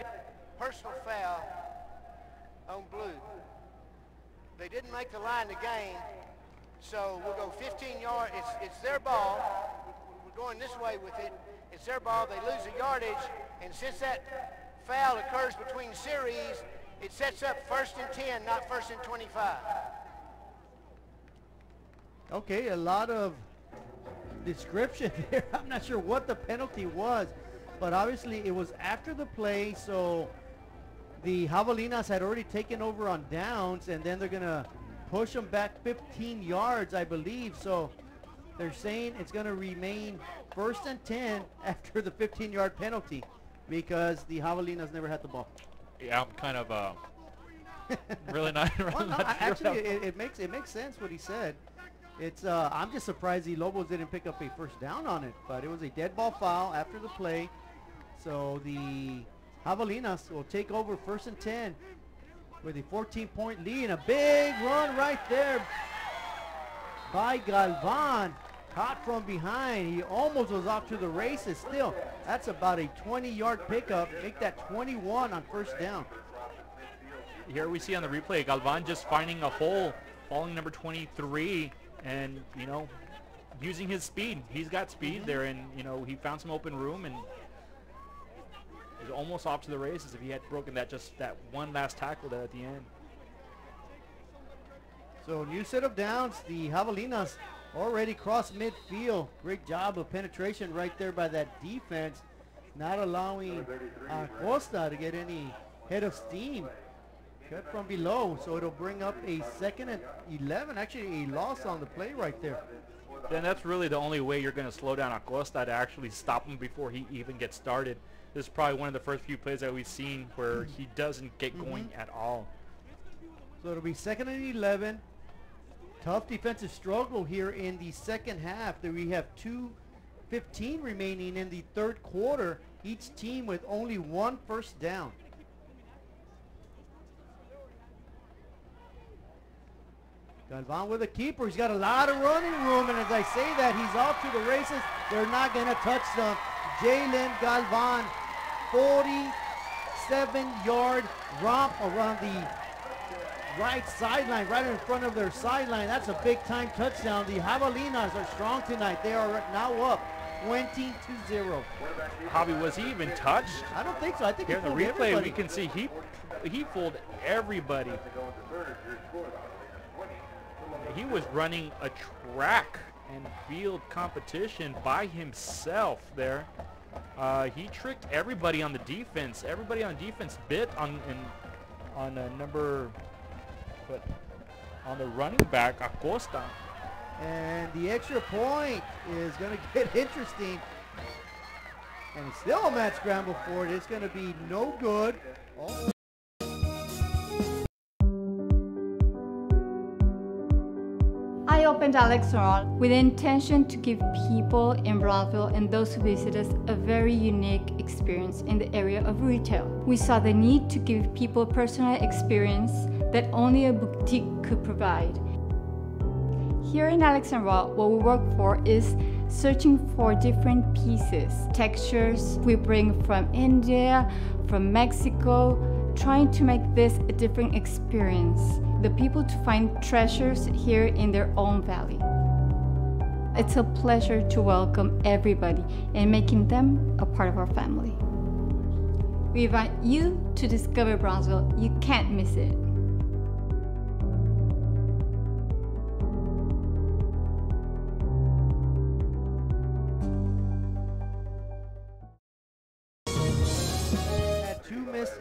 personal foul on blue. They didn't make the line to gain, so we'll go 15 yards. It's their ball. We're going this way with it. It's their ball. They lose the yardage, and since that foul occurs between series, it sets up 1st and 10, not 1st and 25. Okay, a lot of description there. I'm not sure what the penalty was, but obviously it was after the play, so the Javelinas had already taken over on downs, and then they're going to push them back 15 yards, I believe. So they're saying it's going to remain 1st and 10 after the 15-yard penalty because the Javelinas never had the ball. Yeah, I'm kind of really not. Really Well, no, not sure actually, it makes sense what he said. It's I'm just surprised the Lobos didn't pick up a first down on it, but it was a dead ball foul after the play. So the Javelinas will take over 1st and 10 with a 14-point lead. A big run right there by Galvan. Caught from behind. He almost was off to the races. Still, that's about a 20-yard pickup. Make that 21 on 1st down. Here we see on the replay, Galvan just finding a hole, following number 23, and, you know, using his speed. He's got speed there, and, you know, he found some open room, and he's almost off to the races if he had broken that one last tackle there at the end. So new set of downs. The Javelinas already crossed midfield. Great job of penetration right there by that defense, not allowing Costa to get any head of steam. Cut from below, so it'll bring up a 2nd and 11. Actually, a loss on the play right there. Then that's really the only way you're going to slow down Acosta, to actually stop him before he even gets started. This is probably one of the first few plays that we've seen where he doesn't get going at all. So it'll be 2nd and 11. Tough defensive struggle here in the second half. We have 2:15 remaining in the 3rd quarter. Each team with only 1 first down. Galvan with a keeper. He's got a lot of running room, and as I say that, he's off to the races. They're not going to touch them. Jalen Galvan, 47-yard romp around the right sideline, right in front of their sideline. That's a big-time touchdown. The Javelinas are strong tonight. They are now up 20-0. Javi, was he even touched? I don't think so. I think here he in the fooled replay everybody. we can see he fooled everybody. He was running a track and field competition by himself there. He tricked everybody on the defense. Everybody on defense bit on the running back, Acosta. And the extra point is going to get interesting. And it's still a mad scramble for it. It's going to be no good. I opened Alex Restaurant with the intention to give people in Brownsville and those who visit us a very unique experience in the area of retail. We saw the need to give people a personal experience that only a boutique could provide. Here in Alex and Raw, what we work for is searching for different pieces, textures we bring from India, from Mexico, trying to make this a different experience. The people to find treasures here in their own valley. It's a pleasure to welcome everybody and making them a part of our family. We invite you to discover Brownsville. You can't miss it.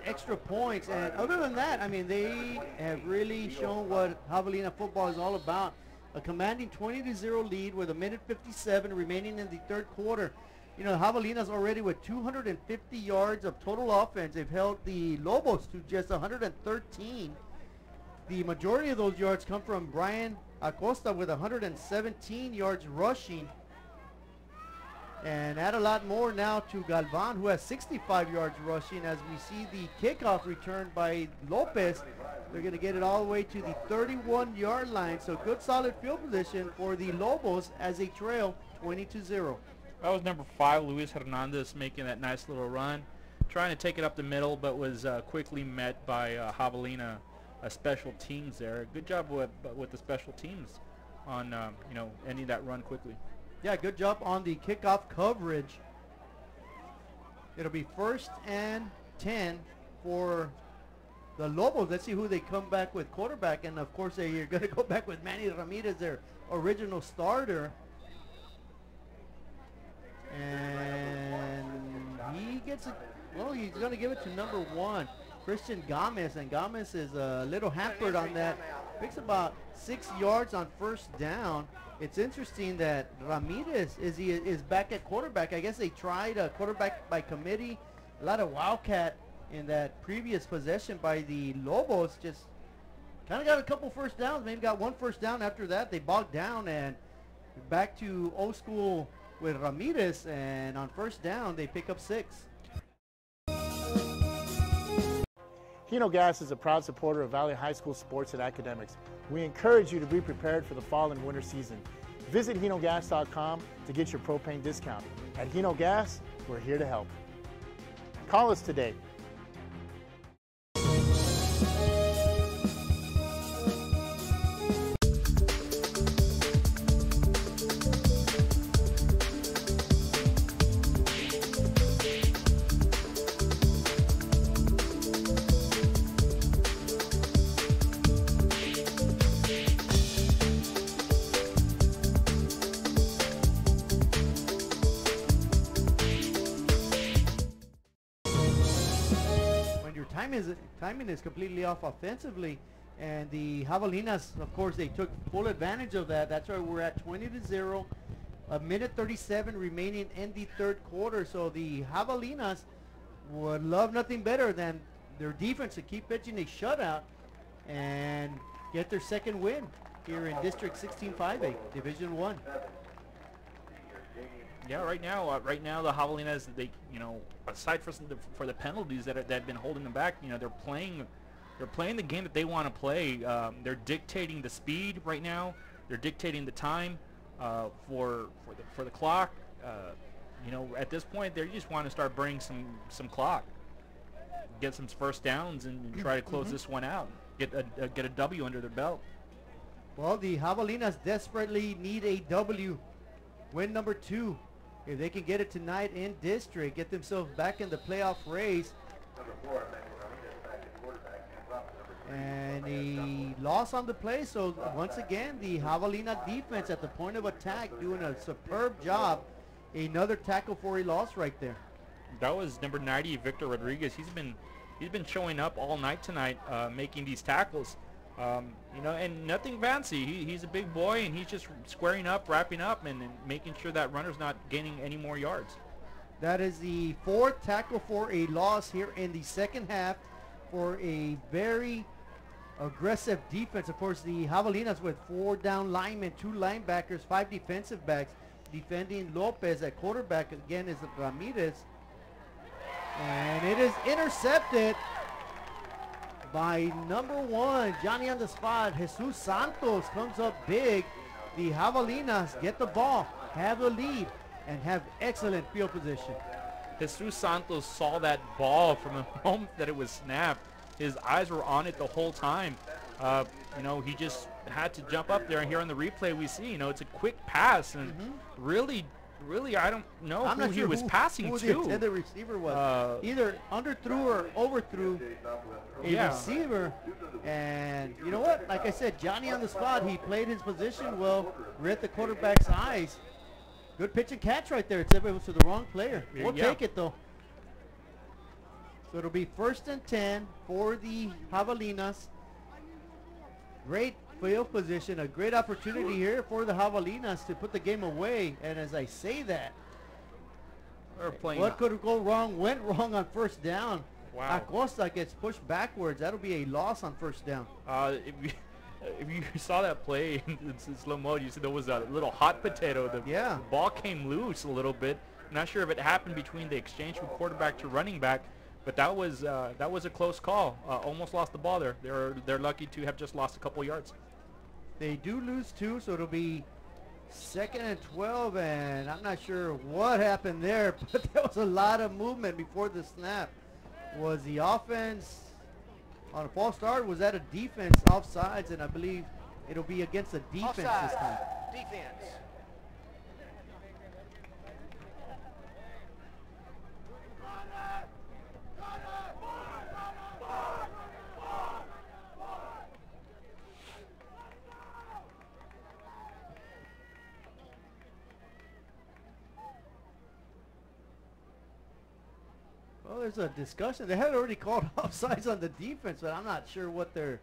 Extra points, and other than that, I mean, they have really shown what Javelina football is all about. A commanding 20-0 lead with 1:57 remaining in the 3rd quarter. You know, Javelina's already with 250 yards of total offense. They've held the Lobos to just 113. The majority of those yards come from Brian Acosta with 117 yards rushing. And add a lot more now to Galvan, who has 65 yards rushing, as we see the kickoff return by Lopez. They're going to get it all the way to the 31-yard line. So good solid field position for the Lobos as they trail 20-0. That was number 5, Luis Hernandez, making that nice little run, trying to take it up the middle, but was quickly met by Javelina, special teams there. Good job with the special teams on ending that run quickly. Yeah, good job on the kickoff coverage. It'll be 1st and 10 for the Lobos. Let's see who they come back with quarterback. And, of course, they're going to go back with Manny Ramirez, their original starter. And he gets it. Well, he's going to give it to number 1, Christian Gomez. And Gomez is a little hampered on that. Picks about 6 yards on 1st down. It's interesting that Ramirez is back at quarterback. I guess they tried a quarterback by committee. A lot of wildcat in that previous possession by the Lobos. Just kind of got a couple 1st downs. Maybe got 1 1st down. After that, they bogged down and back to old school with Ramirez. And on 1st down, they pick up 6. Hino Gas is a proud supporter of Valley High School sports and academics. We encourage you to be prepared for the fall and winter season. Visit hinogas.com to get your propane discount. At Hino Gas, we're here to help. Call us today. Timing is completely off offensively, and the Javelinas, of course, they took full advantage of that. That's why we're at 20-0, a minute 37 remaining in the 3rd quarter. So the Javelinas would love nothing better than their defense to keep pitching a shutout and get their 2nd win here in District 16-5A, Division 1. Yeah, right now the Javelinas, they, aside for the penalties that have been holding them back, they're playing the game that they want to play. They're dictating the speed right now. They're dictating the time for the clock. At this point, they just want to start burning some clock, get some 1st downs, and try to close this one out. Get a W under their belt. Well, the Javelinas desperately need a W, win number 2. If they can get it tonight in district, get themselves back in the playoff race. And a loss on the play, so once again, the Javelina defense at the point of attack doing a superb job. Another tackle for a loss right there. That was number 90, Victor Rodriguez. He's been showing up all night tonight, making these tackles. And nothing fancy. He's a big boy, and he's just squaring up, wrapping up, and making sure that runner's not gaining any more yards. That is the 4th tackle for a loss here in the 2nd half for a very aggressive defense. Of course, the Javelinas with 4 down linemen, 2 linebackers, 5 defensive backs. Defending Lopez at quarterback again is Ramirez. And it is intercepted by number 1, Johnny on the spot. Jesus Santos comes up big. The Javelinas get the ball, have the lead, and have excellent field position. Jesus Santos saw that ball from the moment that it was snapped. His eyes were on it the whole time. He just had to jump up there, and here on the replay we see, it's a quick pass, and really, I don't know who he was passing to. Who the intended receiver was. Either underthrew or overthrew a receiver. And you know what? Like I said, Johnny on the spot. He played his position well. Read the quarterback's eyes. Good pitch and catch right there. Except it was to the wrong player. We'll take it, though. So it'll be 1st and 10 for the Javelinas. Great field position, a great opportunity here for the Javelinas to put the game away. And as I say that, what could go wrong went wrong on 1st down. Wow. Acosta gets pushed backwards. That'll be a loss on 1st down. if you saw that play in slow mo, you see there was a little hot potato. The ball came loose a little bit. Not sure if it happened between the exchange from quarterback to running back, but that was a close call. Almost lost the ball there. They're lucky to have just lost a couple yards. They do lose 2, so it'll be 2nd and 12, and I'm not sure what happened there, but there was a lot of movement before the snap. Was the offense on a false start? Was that a defense offsides? And I believe it'll be against the defense this time. Defense. Well, there's a discussion. They had already called offsides on the defense, but I'm not sure what they're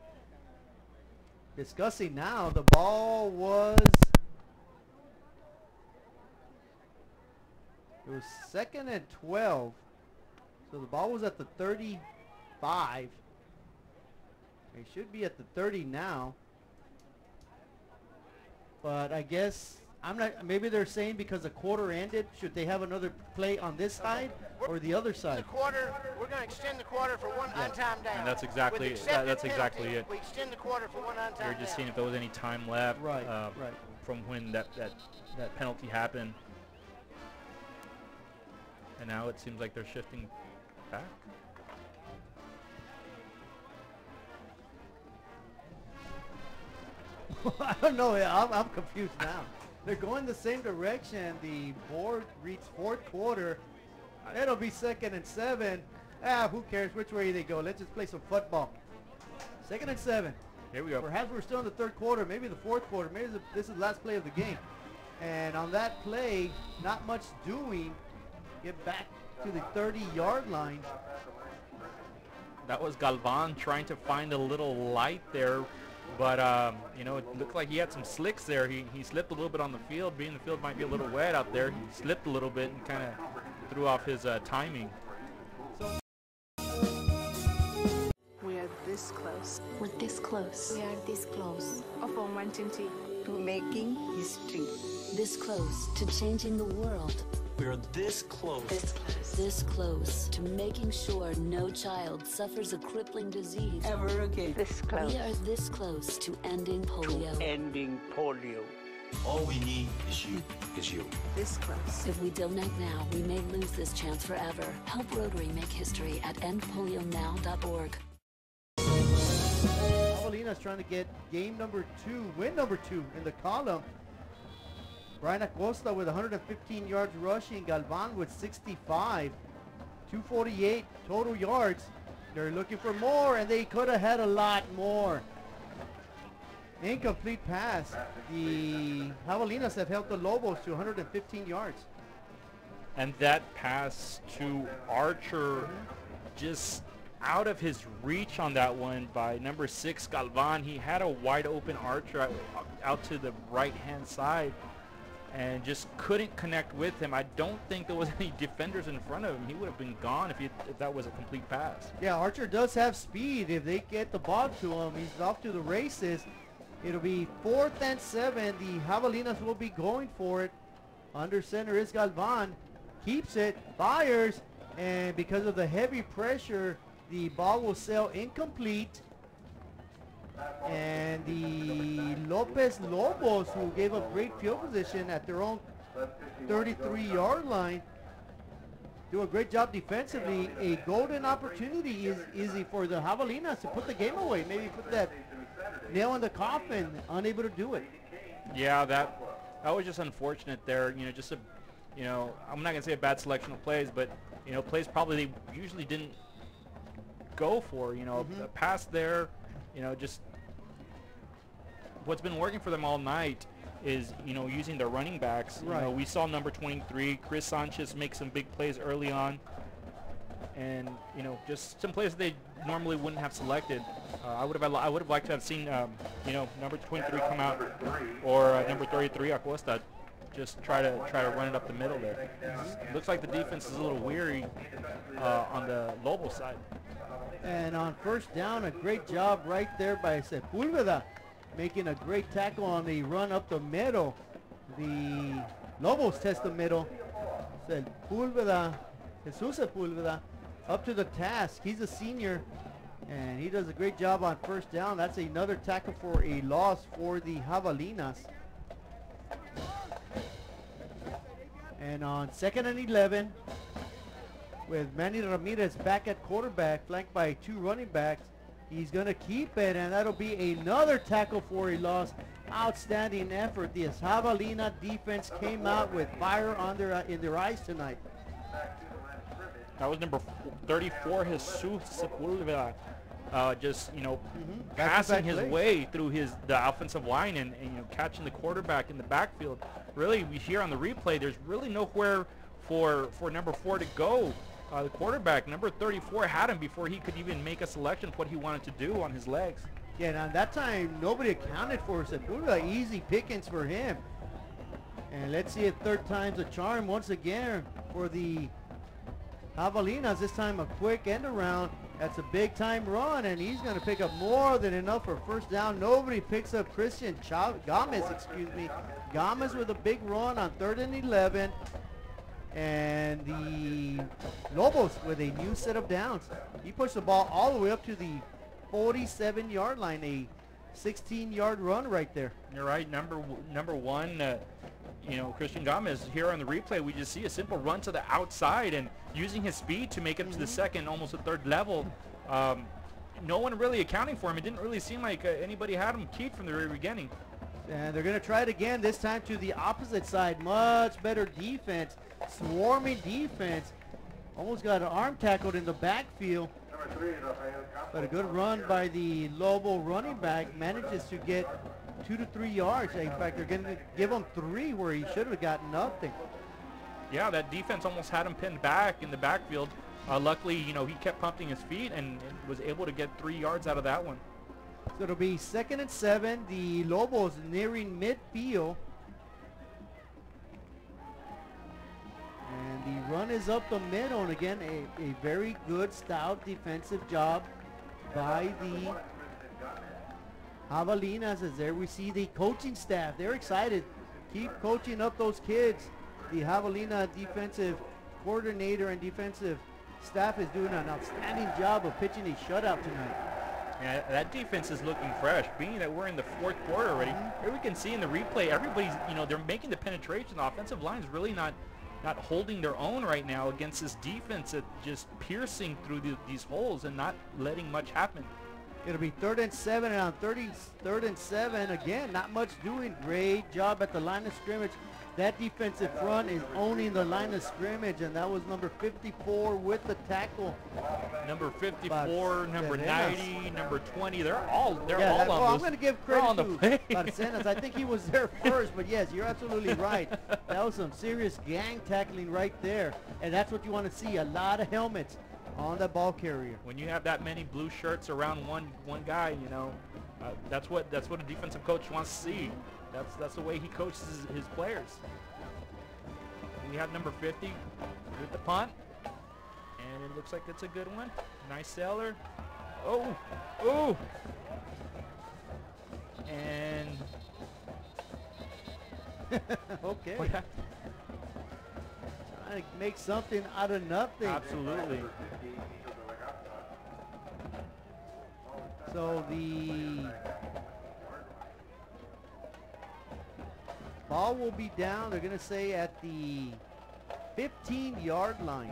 discussing now. The ball was... It was 2nd and 12. So the ball was at the 35. It should be at the 30 now. But I guess... I'm not. Maybe they're saying because the quarter ended, should they have another play on this side or the other side? The quarter, we're going to extend the quarter for one untimed down. And that's exactly it. We extend the quarter for one untimed down. You're just seeing if there was any time left right. from when that penalty happened. And now it seems like they're shifting back. I don't know. I'm confused now. They're going the same direction. The board reads 4th quarter. It'll be 2nd and 7. Who cares which way they go? Let's just play some football. 2nd and 7. Here we go. Perhaps we're still in the 3rd quarter, maybe the 4th quarter. Maybe this is the last play of the game. And on that play, not much doing. Get back to the 30-yard line. That was Galvan trying to find a little light there. But, you know, it looked like he had some slicks there. He slipped a little bit on the field. Being the field might be a little wet out there, he slipped a little bit and kind of threw off his timing. We are this close. We're this close. We are this close. Of wanting to making history. This close to changing the world. We're this close. This close. This close to making sure no child suffers a crippling disease Ever again. This close. We are this close to ending polio. Ending polio. All we need is you. This close. If we don't act now, we may lose this chance forever. Help Rotary make history at endpolionow.org. Javelina's trying to get game number 2, win number 2 in the column. Brian Acosta with 115 yards rushing, Galvan with 65, 248 total yards. They're looking for more, and they could have had a lot more. Incomplete pass. The Javelinas have held the Lobos to 115 yards. And that pass to Archer, just out of his reach on that one by number 6, Galvan. He had a wide open Archer out to the right-hand side and just couldn't connect with him. I don't think there was any defenders in front of him. He would have been gone if that was a complete pass. Yeah, Archer does have speed. If they get the ball to him, he's off to the races. It'll be 4th and 7. The Javelinas will be going for it. Under center is Galvan. Keeps it, fires, and because of the heavy pressure, the ball will sail incomplete. And the Lopez Lobos, who gave up great field position at their own 33-yard line, do a great job defensively. A golden opportunity is easy for the Javelinas to put the game away. Maybe put that nail in the coffin. Unable to do it. Yeah, that was just unfortunate there. You know, just a, you know, I'm not gonna say a bad selection of plays, but you know, plays probably they usually didn't go for. You know, a pass there. You know, just what's been working for them all night is, you know, using their running backs. You know, we saw number 23, Chris Sanchez, make some big plays early on. And, you know, just some plays they normally wouldn't have selected. I would have liked to have seen, you know, number 23 come out, or number 33, Acosta, just try to run it up the middle there. Looks like the defense is a little weary on the Lobo side. And on first down, a great job right there by Sepulveda. making a great tackle on the run up the middle. The Lobos test the middle. Jesus Sepulveda up to the task. He's a senior, and he does a great job on first down. That's another tackle for a loss for the Javelinas. And on 2nd and 11, with Manny Ramirez back at quarterback, flanked by 2 running backs, he's going to keep it, and that'll be another tackle for a loss. Outstanding effort. The Javelina defense came out with fire on in their eyes tonight. That was number 34, Jesus Sepulveda. Just, you know, passing his way through the offensive line and, you know, catching the quarterback in the backfield. Really, we hear on the replay, there's really nowhere for number 4 to go. The quarterback, number 34, had him before he could even make a selection of what he wanted to do on his legs. Yeah, and that time, nobody accounted for Sepulveda. Easy pickings for him. And let's see if third time's a charm once again for the Javelinas. This time a quick end around. That's a big time run, and he's going to pick up more than enough for first down. Nobody picks up Gomez with a big run on 3rd and 11. And the Lobos with a new set of downs. He pushed the ball all the way up to the 47-yard line, a 16-yard run right there. You're right, number one, you know, Christian Gomez. Here on the replay, we just see a simple run to the outside and using his speed to make it to the second, almost the 3rd level. No one really accounting for him. It didn't really seem like anybody had him keyed from the very beginning. And they're going to try it again, this time to the opposite side. Much better defense, swarming defense. Almost got an arm tackled in the backfield. But a good run by the Lobo running back. Manages to get 2 to 3 yards. In fact, they're going to give him 3 where he should have gotten nothing. Yeah, that defense almost had him pinned back in the backfield. Luckily, you know, he kept pumping his feet and was able to get 3 yards out of that one. So it'll be 2nd and 7. The Lobos nearing midfield. And the run is up the middle. And again, a very good stout defensive job by the Javelinas. As there we see the coaching staff. They're excited. Keep coaching up those kids. The Javelina defensive coordinator and defensive staff is doing an outstanding job of pitching a shutout tonight. Yeah, that defense is looking fresh. Being that we're in the 4th quarter already, here we can see in the replay, everybody's, you know, they're making the penetration. The offensive line is really not holding their own right now against this defense that just piercing through these holes and not letting much happen. It'll be 3rd and 7, and on 3rd and 7, again, not much doing. Great job at the line of scrimmage. That defensive front is owning the line of scrimmage, and that was number 54 with the tackle. Number 54, number 90, number 20. They're all on well, those. I'm going to give credit to Barcenas. I think he was there first, but yes, you're absolutely right. That was some serious gang tackling right there, and that's what you want to see. A lot of helmets on the ball carrier. When you have that many blue shirts around one guy, you know, that's what a defensive coach wants to see. That's the way he coaches his players. We have number 50 with the punt, and it looks like it's a good one. Nice sailor. Oh, and okay. Trying to make something out of nothing. Absolutely. So the ball will be down, they're going to say, at the 15-yard line.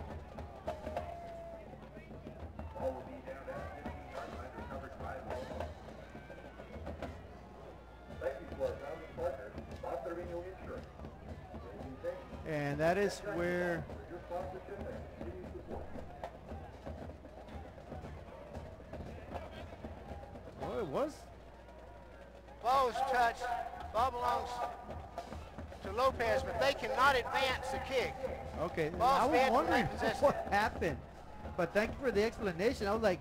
And that is where it was. Ball was touched. Ball belongs to Lopez, but they cannot advance the kick. Okay, Ball's I was bad wondering for repossession. what happened. But thank you for the explanation. I was like,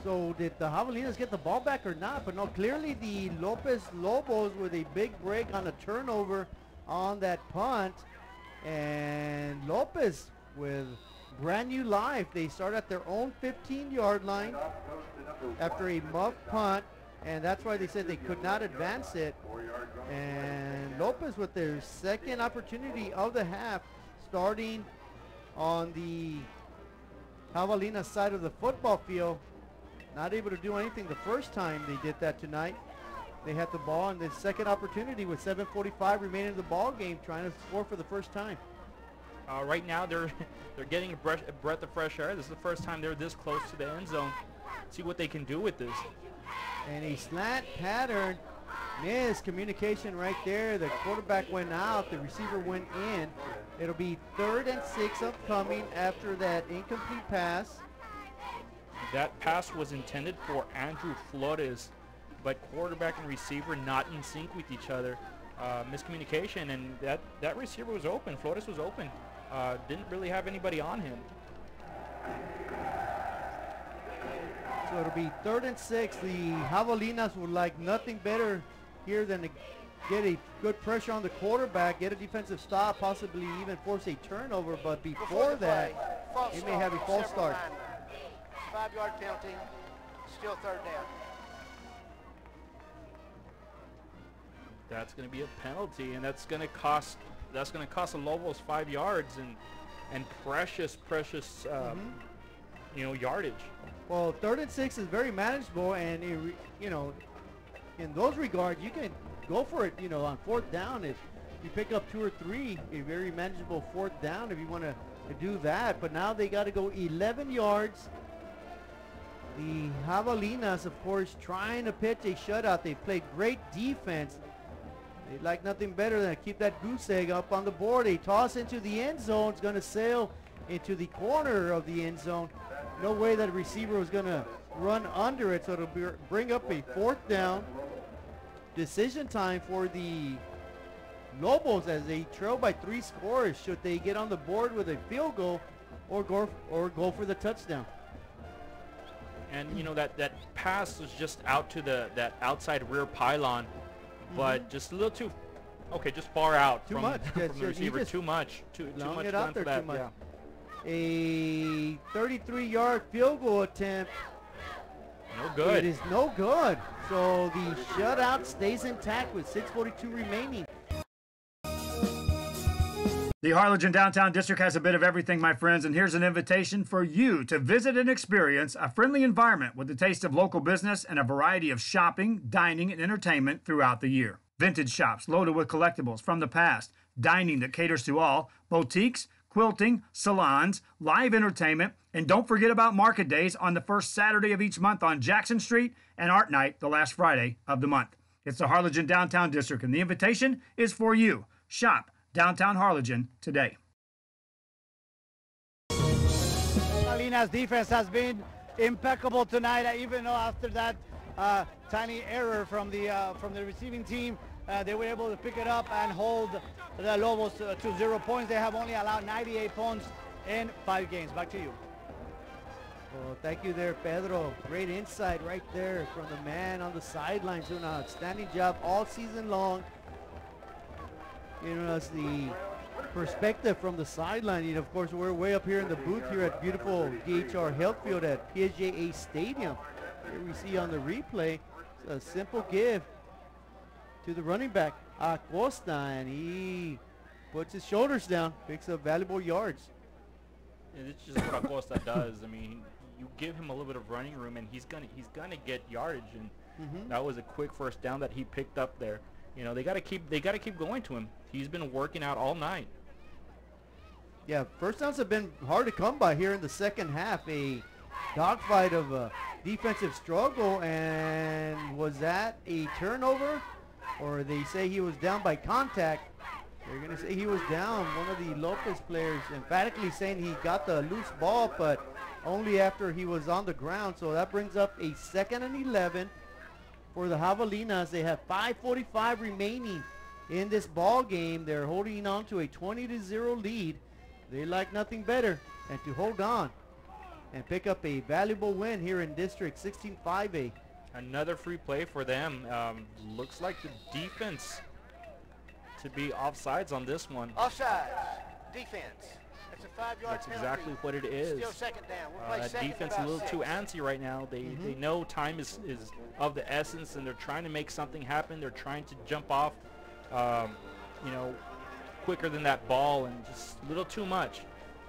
so did the Javelinas get the ball back or not? But no, clearly the Lobos with a big break on a turnover on that punt. And Lopez with brand new life. They start at their own 15-yard line after a muff punt. and that's why they said they could not advance it. And Lopez with their second opportunity of the half, starting on the Javelina side of the football field. Not able to do anything the first time they did that tonight. They had the ball in the second opportunity with 7:45 remaining in the ball game, trying to score for the first time. Right now they're getting a breath of fresh air. This is the first time they're this close to the end zone. See what they can do with this. And a slant pattern, miscommunication right there. The quarterback went out, the receiver went in. It'll be 3rd and 6 upcoming after that incomplete pass. That pass was intended for Andrew Flores, but quarterback and receiver not in sync with each other. Miscommunication, and that receiver was open. Flores was open. Didn't really have anybody on him. So it'll be 3rd and 6. The Javelinas would like nothing better here than to get a good pressure on the quarterback, get a defensive stop, possibly even force a turnover. But before that, they may have a false start. 5-yard penalty, still 3rd down. That's going to be a penalty, and that's going to cost the Lobos 5 yards and precious yardage. Well, 3rd and 6 is very manageable, and in those regards, you can go for it. On 4th down, if you pick up 2 or 3, a very manageable 4th down if you want to do that. But now they got to go 11 yards. The Javelinas, of course, trying to pitch a shutout. They played great defense. They'd like nothing better than to keep that goose egg up on the board. A toss into the end zone. It's going to sail into the corner of the end zone. No way that receiver was going to run under it, so it'll bring up a 4th down. Decision time for the Lobos as they trail by 3 scores. Should they get on the board with a field goal or go for the touchdown? And that pass was just out to that outside rear pylon, but just a little too, just far out too from, much. From the receiver. Too much it out there that, too much. yeah. A 33-yard field goal attempt. No good. It is no good. So the shutout stays intact with 6:42 remaining. The Harlingen Downtown District has a bit of everything, my friends, and here's an invitation for you to visit and experience a friendly environment with a taste of local business and a variety of shopping, dining, and entertainment throughout the year. Vintage shops loaded with collectibles from the past, dining that caters to all, boutiques, quilting, salons, live entertainment, and don't forget about market days on the first Saturday of each month on Jackson Street and Art Night the last Friday of the month. It's the Harlingen Downtown District, and the invitation is for you. Shop Downtown Harlingen today. Javelina's defense has been impeccable tonight, even though after that tiny error from the receiving team, they were able to pick it up and hold the Lobos to 0 points. They have only allowed 98 points in 5 games. Back to you. Well, thank you there, Pedro. Great insight right there from the man on the sidelines, doing an outstanding job all season long. Giving us the perspective from the sideline. Of course, we're way up here in the booth here at beautiful DHR Health Field at PSJA Stadium. Here we see on the replay, it's a simple give to the running back, Acosta, and he puts his shoulders down, picks up valuable yards. It's just what Acosta does. I mean, you give him a little bit of running room, and he's gonna get yardage, and that was a quick first down that he picked up there. They gotta keep going to him. He's been working out all night. Yeah, first downs have been hard to come by here in the second half. A dogfight of a defensive struggle, and was that a turnover? Or they say he was down by contact. They're going to say he was down. One of the Lopez players emphatically saying he got the loose ball, but only after he was on the ground. So that brings up a 2nd and 11 for the Javelinas. They have 5:45 remaining in this ball game. They're holding on to a 20-0 lead. They like nothing better than to hold on and pick up a valuable win here in District 16-5A. Another free play for them. Looks like the defense to be offsides on this one. Offsides. Defense. That's a 5-yard That's penalty. exactly what it is. Still second down. We'll play That second defense and a about little 6. too antsy right now. They know time is of the essence, and they're trying to make something happen. They're trying to jump off, you know, quicker than that ball, and just a little too much.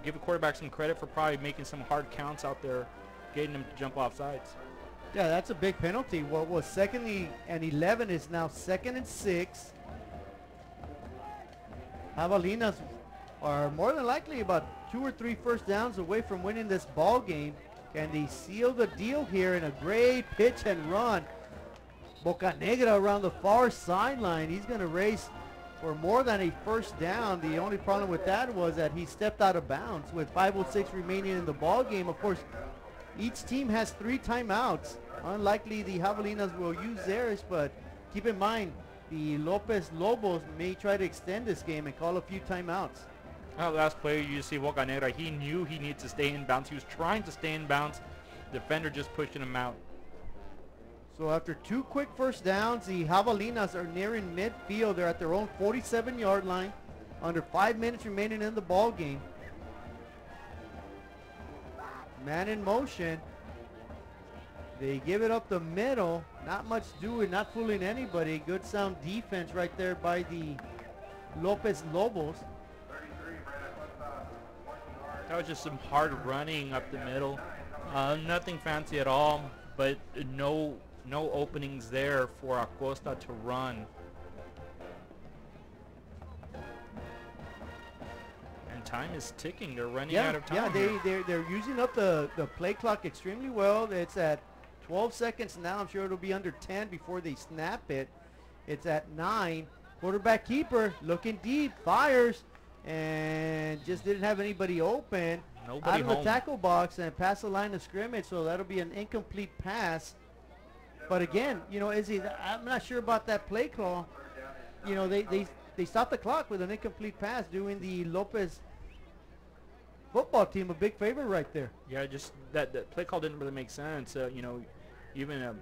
Give the quarterback some credit for probably making some hard counts out there, getting them to jump off sides. Yeah, that's a big penalty. What was 2nd and 11 is now 2nd and 6. Javelinas are more than likely about 2 or 3 first downs away from winning this ball game. Can they seal the deal here in a great pitch and run? Bocanegra around the far sideline. He's going to race for more than a first down. The only problem with that was that he stepped out of bounds with 5:06 remaining in the ball game. Of course, each team has 3 timeouts. Unlikely the Javelinas will use theirs, but keep in mind the Lopos may try to extend this game and call a few timeouts. Last play, you see Bocanegra. He knew he needed to stay in bounds. He was trying to stay in bounds. Defender just pushing him out. So after 2 quick first downs, the Javelinas are nearing midfield. They're at their own 47-yard line. Under 5 minutes remaining in the ball game. Man in motion. They give it up the middle. Not much doing, not fooling anybody. Good sound defense right there by the Lopos. That was just some hard running up the middle. Nothing fancy at all, but no openings there for Acosta to run. And time is ticking. They're running out of time. Yeah, they're using up the play clock extremely well. It's at 12 seconds now. I'm sure it'll be under 10 before they snap it. It's at 9. Quarterback keeper looking deep, fires, and just didn't have anybody open. Nobody out of home. the tackle box and past the line of scrimmage, so that'll be an incomplete pass. But again, you know, I'm not sure about that play call. You know, they stopped the clock with an incomplete pass, doing the Lopos football team a big favor right there. Yeah, just that play call didn't really make sense. You know, even a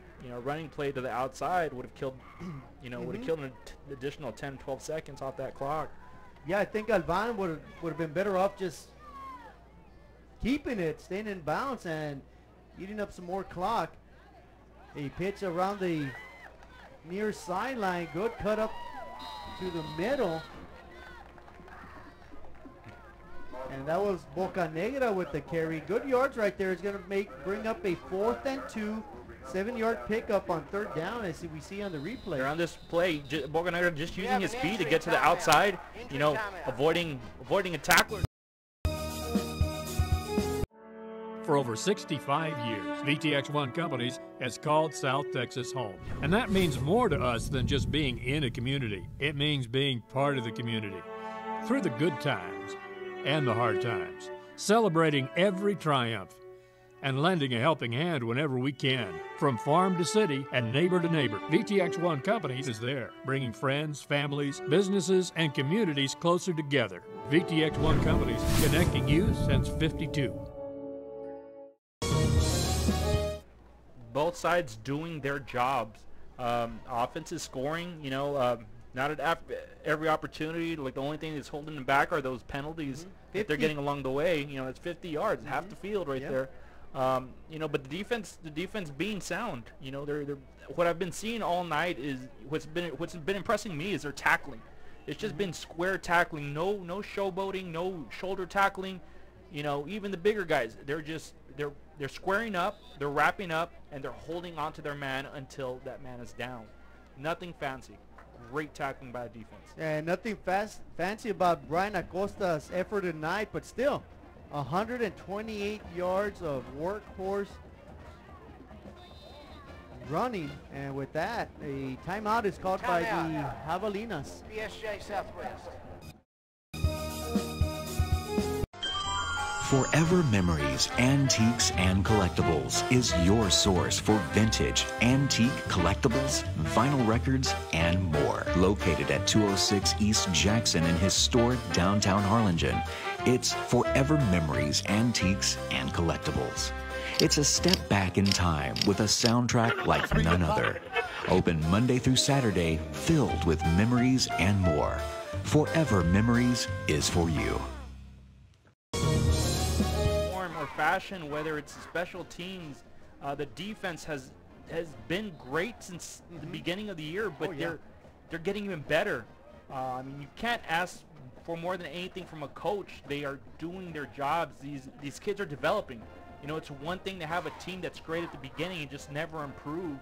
running play to the outside would have killed, would have killed an additional 10, 12 seconds off that clock. Yeah, I think Alvan would have been better off just keeping it, staying in bounds, and eating up some more clock. A pitch around the near sideline. Good cut up to the middle. And that was Bocanegra with the carry. Good yards right there. Is going to bring up a 4th and 2, 7-yard pickup on 3rd down, as we see on the replay. They're on this play, Bocanegra just using his speed to get to the outside, avoiding a tackler. For over 65 years, VTX1 Companies has called South Texas home. And that means more to us than just being in a community. It means being part of the community. Through the good times and the hard times, celebrating every triumph, and lending a helping hand whenever we can. From farm to city and neighbor to neighbor, VTX1 Companies is there, bringing friends, families, businesses, and communities closer together. VTX1 Companies, connecting you since '52. Both sides doing their jobs. Offense is scoring, not at every opportunity. Like, the only thing that's holding them back are those penalties that they're getting along the way. It's 50 yards, half the field right there. But the defense being sound. They're what I've been seeing all night is what's been impressing me is their tackling. It's just been square tackling, no showboating, no shoulder tackling. Even the bigger guys, they're squaring up, they're wrapping up, and they're holding onto their man until that man is down. Nothing fancy. Great tackling by the defense. And nothing fancy about Brian Acosta's effort tonight, but still, 128 yards of workhorse running. And with that, a timeout is called by the Javelinas. PSJA Southwest. Forever Memories, Antiques, and Collectibles is your source for vintage, antique collectibles, vinyl records, and more. Located at 206 East Jackson in historic downtown Harlingen, it's Forever Memories, Antiques, and Collectibles. It's a step back in time with a soundtrack like none other. Open Monday through Saturday, filled with memories and more. Forever Memories is for you. fashion, whether it's the special teams, the defense has been great since the beginning of the year, but they're getting even better. I mean, you can't ask for more than anything from a coach. They are doing their jobs. These kids are developing. You know, it's one thing to have a team that's great at the beginning and just never improve,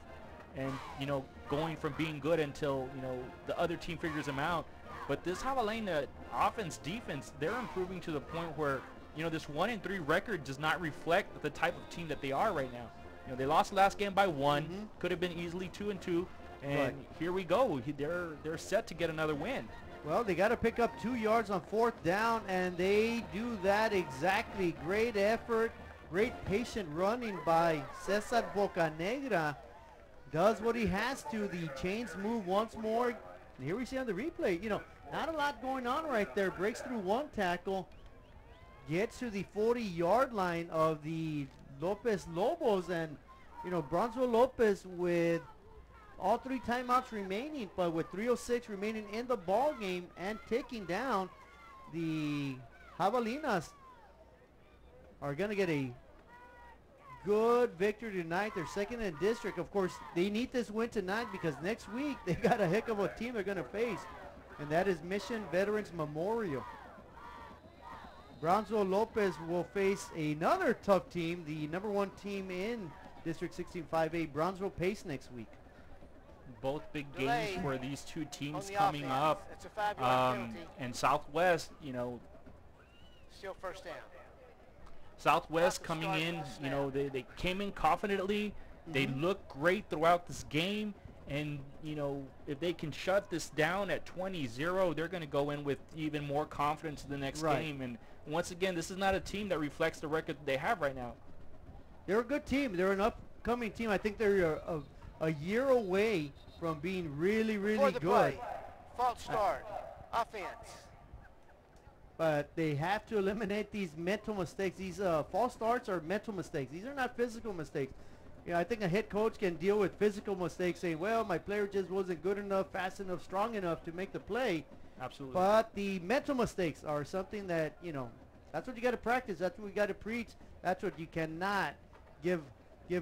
and you know, going from being good until, you know, the other team figures them out. But this Javelina offense, defense, they're improving to the point where, you know, this 1-3 record does not reflect the type of team that they are right now. You know, they lost last game by 1, could have been easily 2-2, and here we go. They're set to get another win. Well, they got to pick up 2 yards on 4th down, and they do that exactly. Great effort, great patient running by Cesar Bocanegra. Does what he has to. The chains move once more. And here we see on the replay, you know, not a lot going on right there. Breaks through 1 tackle, gets to the 40-yard line of the Lopez Lobos, and, you know, Brownsville Lopez with all 3 timeouts remaining, but with 3:06 remaining in the ball game and ticking down, the Javelinas are going to get a good victory tonight. They're second in district. Of course, they need this win tonight because next week they got a heck of a team they're going to face, and that is Mission Veterans Memorial. Brownsville Lopez will face another tough team, the #1 team in District 16 5A, Brownsville Pace, next week. Both big games for these 2 teams coming up. It's a 5-yard penalty. And Southwest, you know, Still first down. Southwest coming in, you know, they came in confidently. They look great throughout this game. And, you know, if they can shut this down at 20-0, they're going to go in with even more confidence in the next game. And once again, this is not a team that reflects the record they have right now. They're a good team. They're an upcoming team. I think they're a year away from being really, really good. Play. False start. Offense. But they have to eliminate these mental mistakes. These false starts are mental mistakes. These are not physical mistakes. You know, I think a head coach can deal with physical mistakes, saying, well, my player just wasn't good enough, fast enough, strong enough to make the play. Absolutely. But the mental mistakes are something that, you know, that's what you got to practice. That's what we got to preach. That's what you cannot give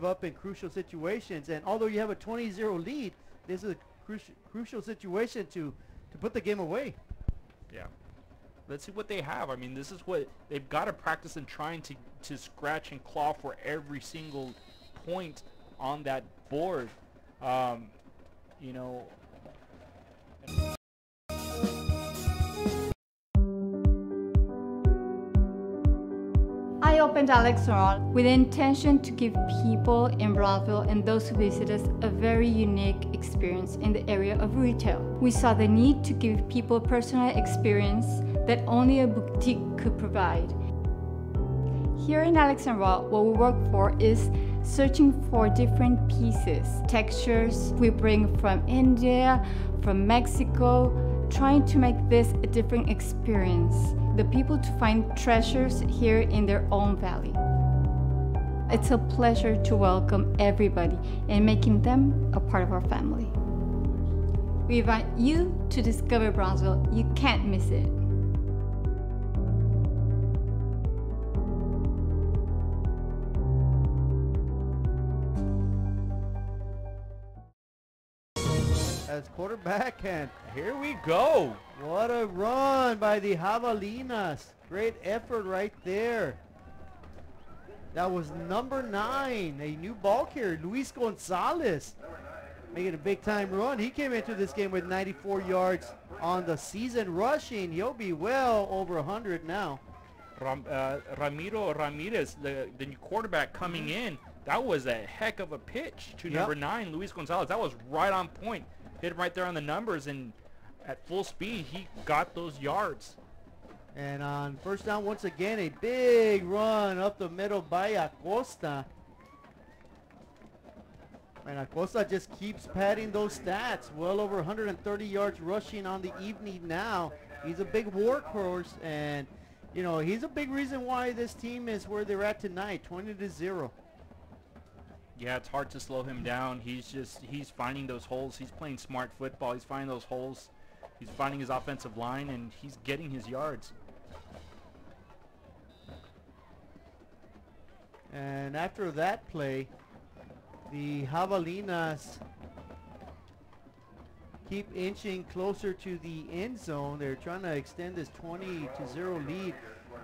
up in crucial situations. And although you have a 20-0 lead, this is a crucial situation to put the game away. Yeah. Let's see what they have. I mean, this is what they've got to practice in, trying to scratch and claw for every single point on that board. You know. I opened Alex Restaurant with the intention to give people in Brownsville and those who visit us a very unique experience in the area of retail. We saw the need to give people a personal experience that only a boutique could provide. Here in Alexandria, what we work for is searching for different pieces, textures we bring from India, from Mexico, trying to make this a different experience. The people to find treasures here in their own valley. It's a pleasure to welcome everybody and making them a part of our family. We invite you to discover Brownsville. You can't miss it. As quarterback, and here we go. What a run by the Javelinas. Great effort right there. That was number 9, a new ball carrier, Luis Gonzalez, making a big time run. He came into this game with 94 yards on the season rushing. He'll be well over 100 now. Ramiro Ramirez, the new quarterback coming in, that was a heck of a pitch to number 9, Luis Gonzalez. That was right on point. Hit him right there on the numbers, and at full speed, he got those yards. And on first down, once again, a big run up the middle by Acosta. And Acosta just keeps padding those stats. Well over 130 yards rushing on the evening now. He's a big workhorse, and, you know, he's a big reason why this team is where they're at tonight, 20-0. Yeah, it's hard to slow him down. He's finding those holes. He's playing smart football. He's finding those holes. He's finding his offensive line, and he's getting his yards. And after that play, the Javelinas keep inching closer to the end zone. They're trying to extend this 20-0 lead.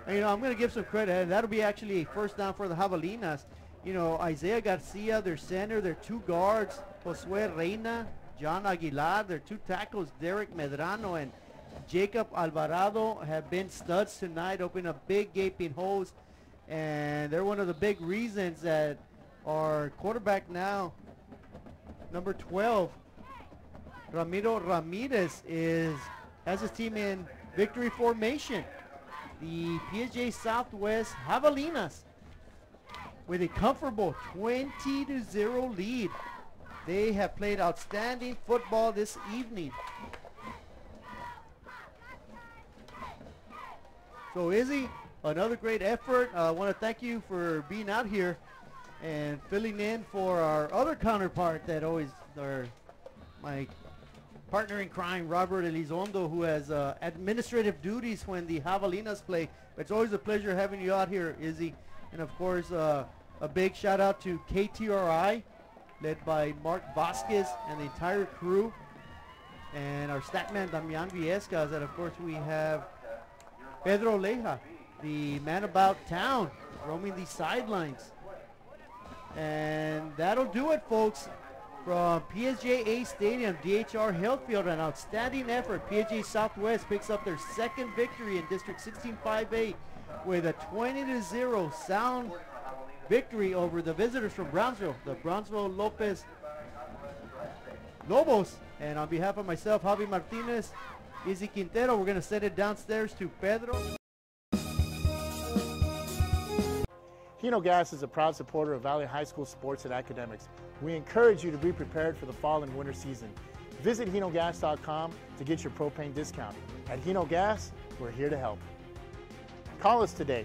And, you know, I'm going to give some credit, and that'll be actually a first down for the Javelinas. You know, Isaiah Garcia, their center, their two guards, Josue Reina, John Aguilar, their two tackles, Derek Medrano and Jacob Alvarado, have been studs tonight, opening up big gaping holes. And they're one of the big reasons that our quarterback now, number 12, Ramiro Ramirez, has his team in victory formation. The PSJA Southwest Javelinas with a comfortable 20-0 lead. They have played outstanding football this evening. So Izzy, another great effort. I want to thank you for being out here and filling in for our other counterpart that always, my partner in crime, Robert Elizondo, who has administrative duties when the Javelinas play. It's always a pleasure having you out here, Izzy. And of course, a big shout out to KTRI, led by Mark Vasquez and the entire crew. And our statman, Damian Viescas. And of course, we have Pedro Leja, the man about town, roaming the sidelines. And that'll do it, folks. From PSJA Stadium, DHR Health Field, an outstanding effort. PSJA Southwest picks up their second victory in District 16-5A with a 20-0 sound victory over the visitors from Brownsville, the Brownsville Lopez Lobos. And on behalf of myself, Javi Martinez, Izzy Quintero, we're going to send it downstairs to Pedro. Hino Gas is a proud supporter of Valley High School sports and academics. We encourage you to be prepared for the fall and winter season. Visit hinogas.com to get your propane discount. At Hino Gas, we're here to help. Call us today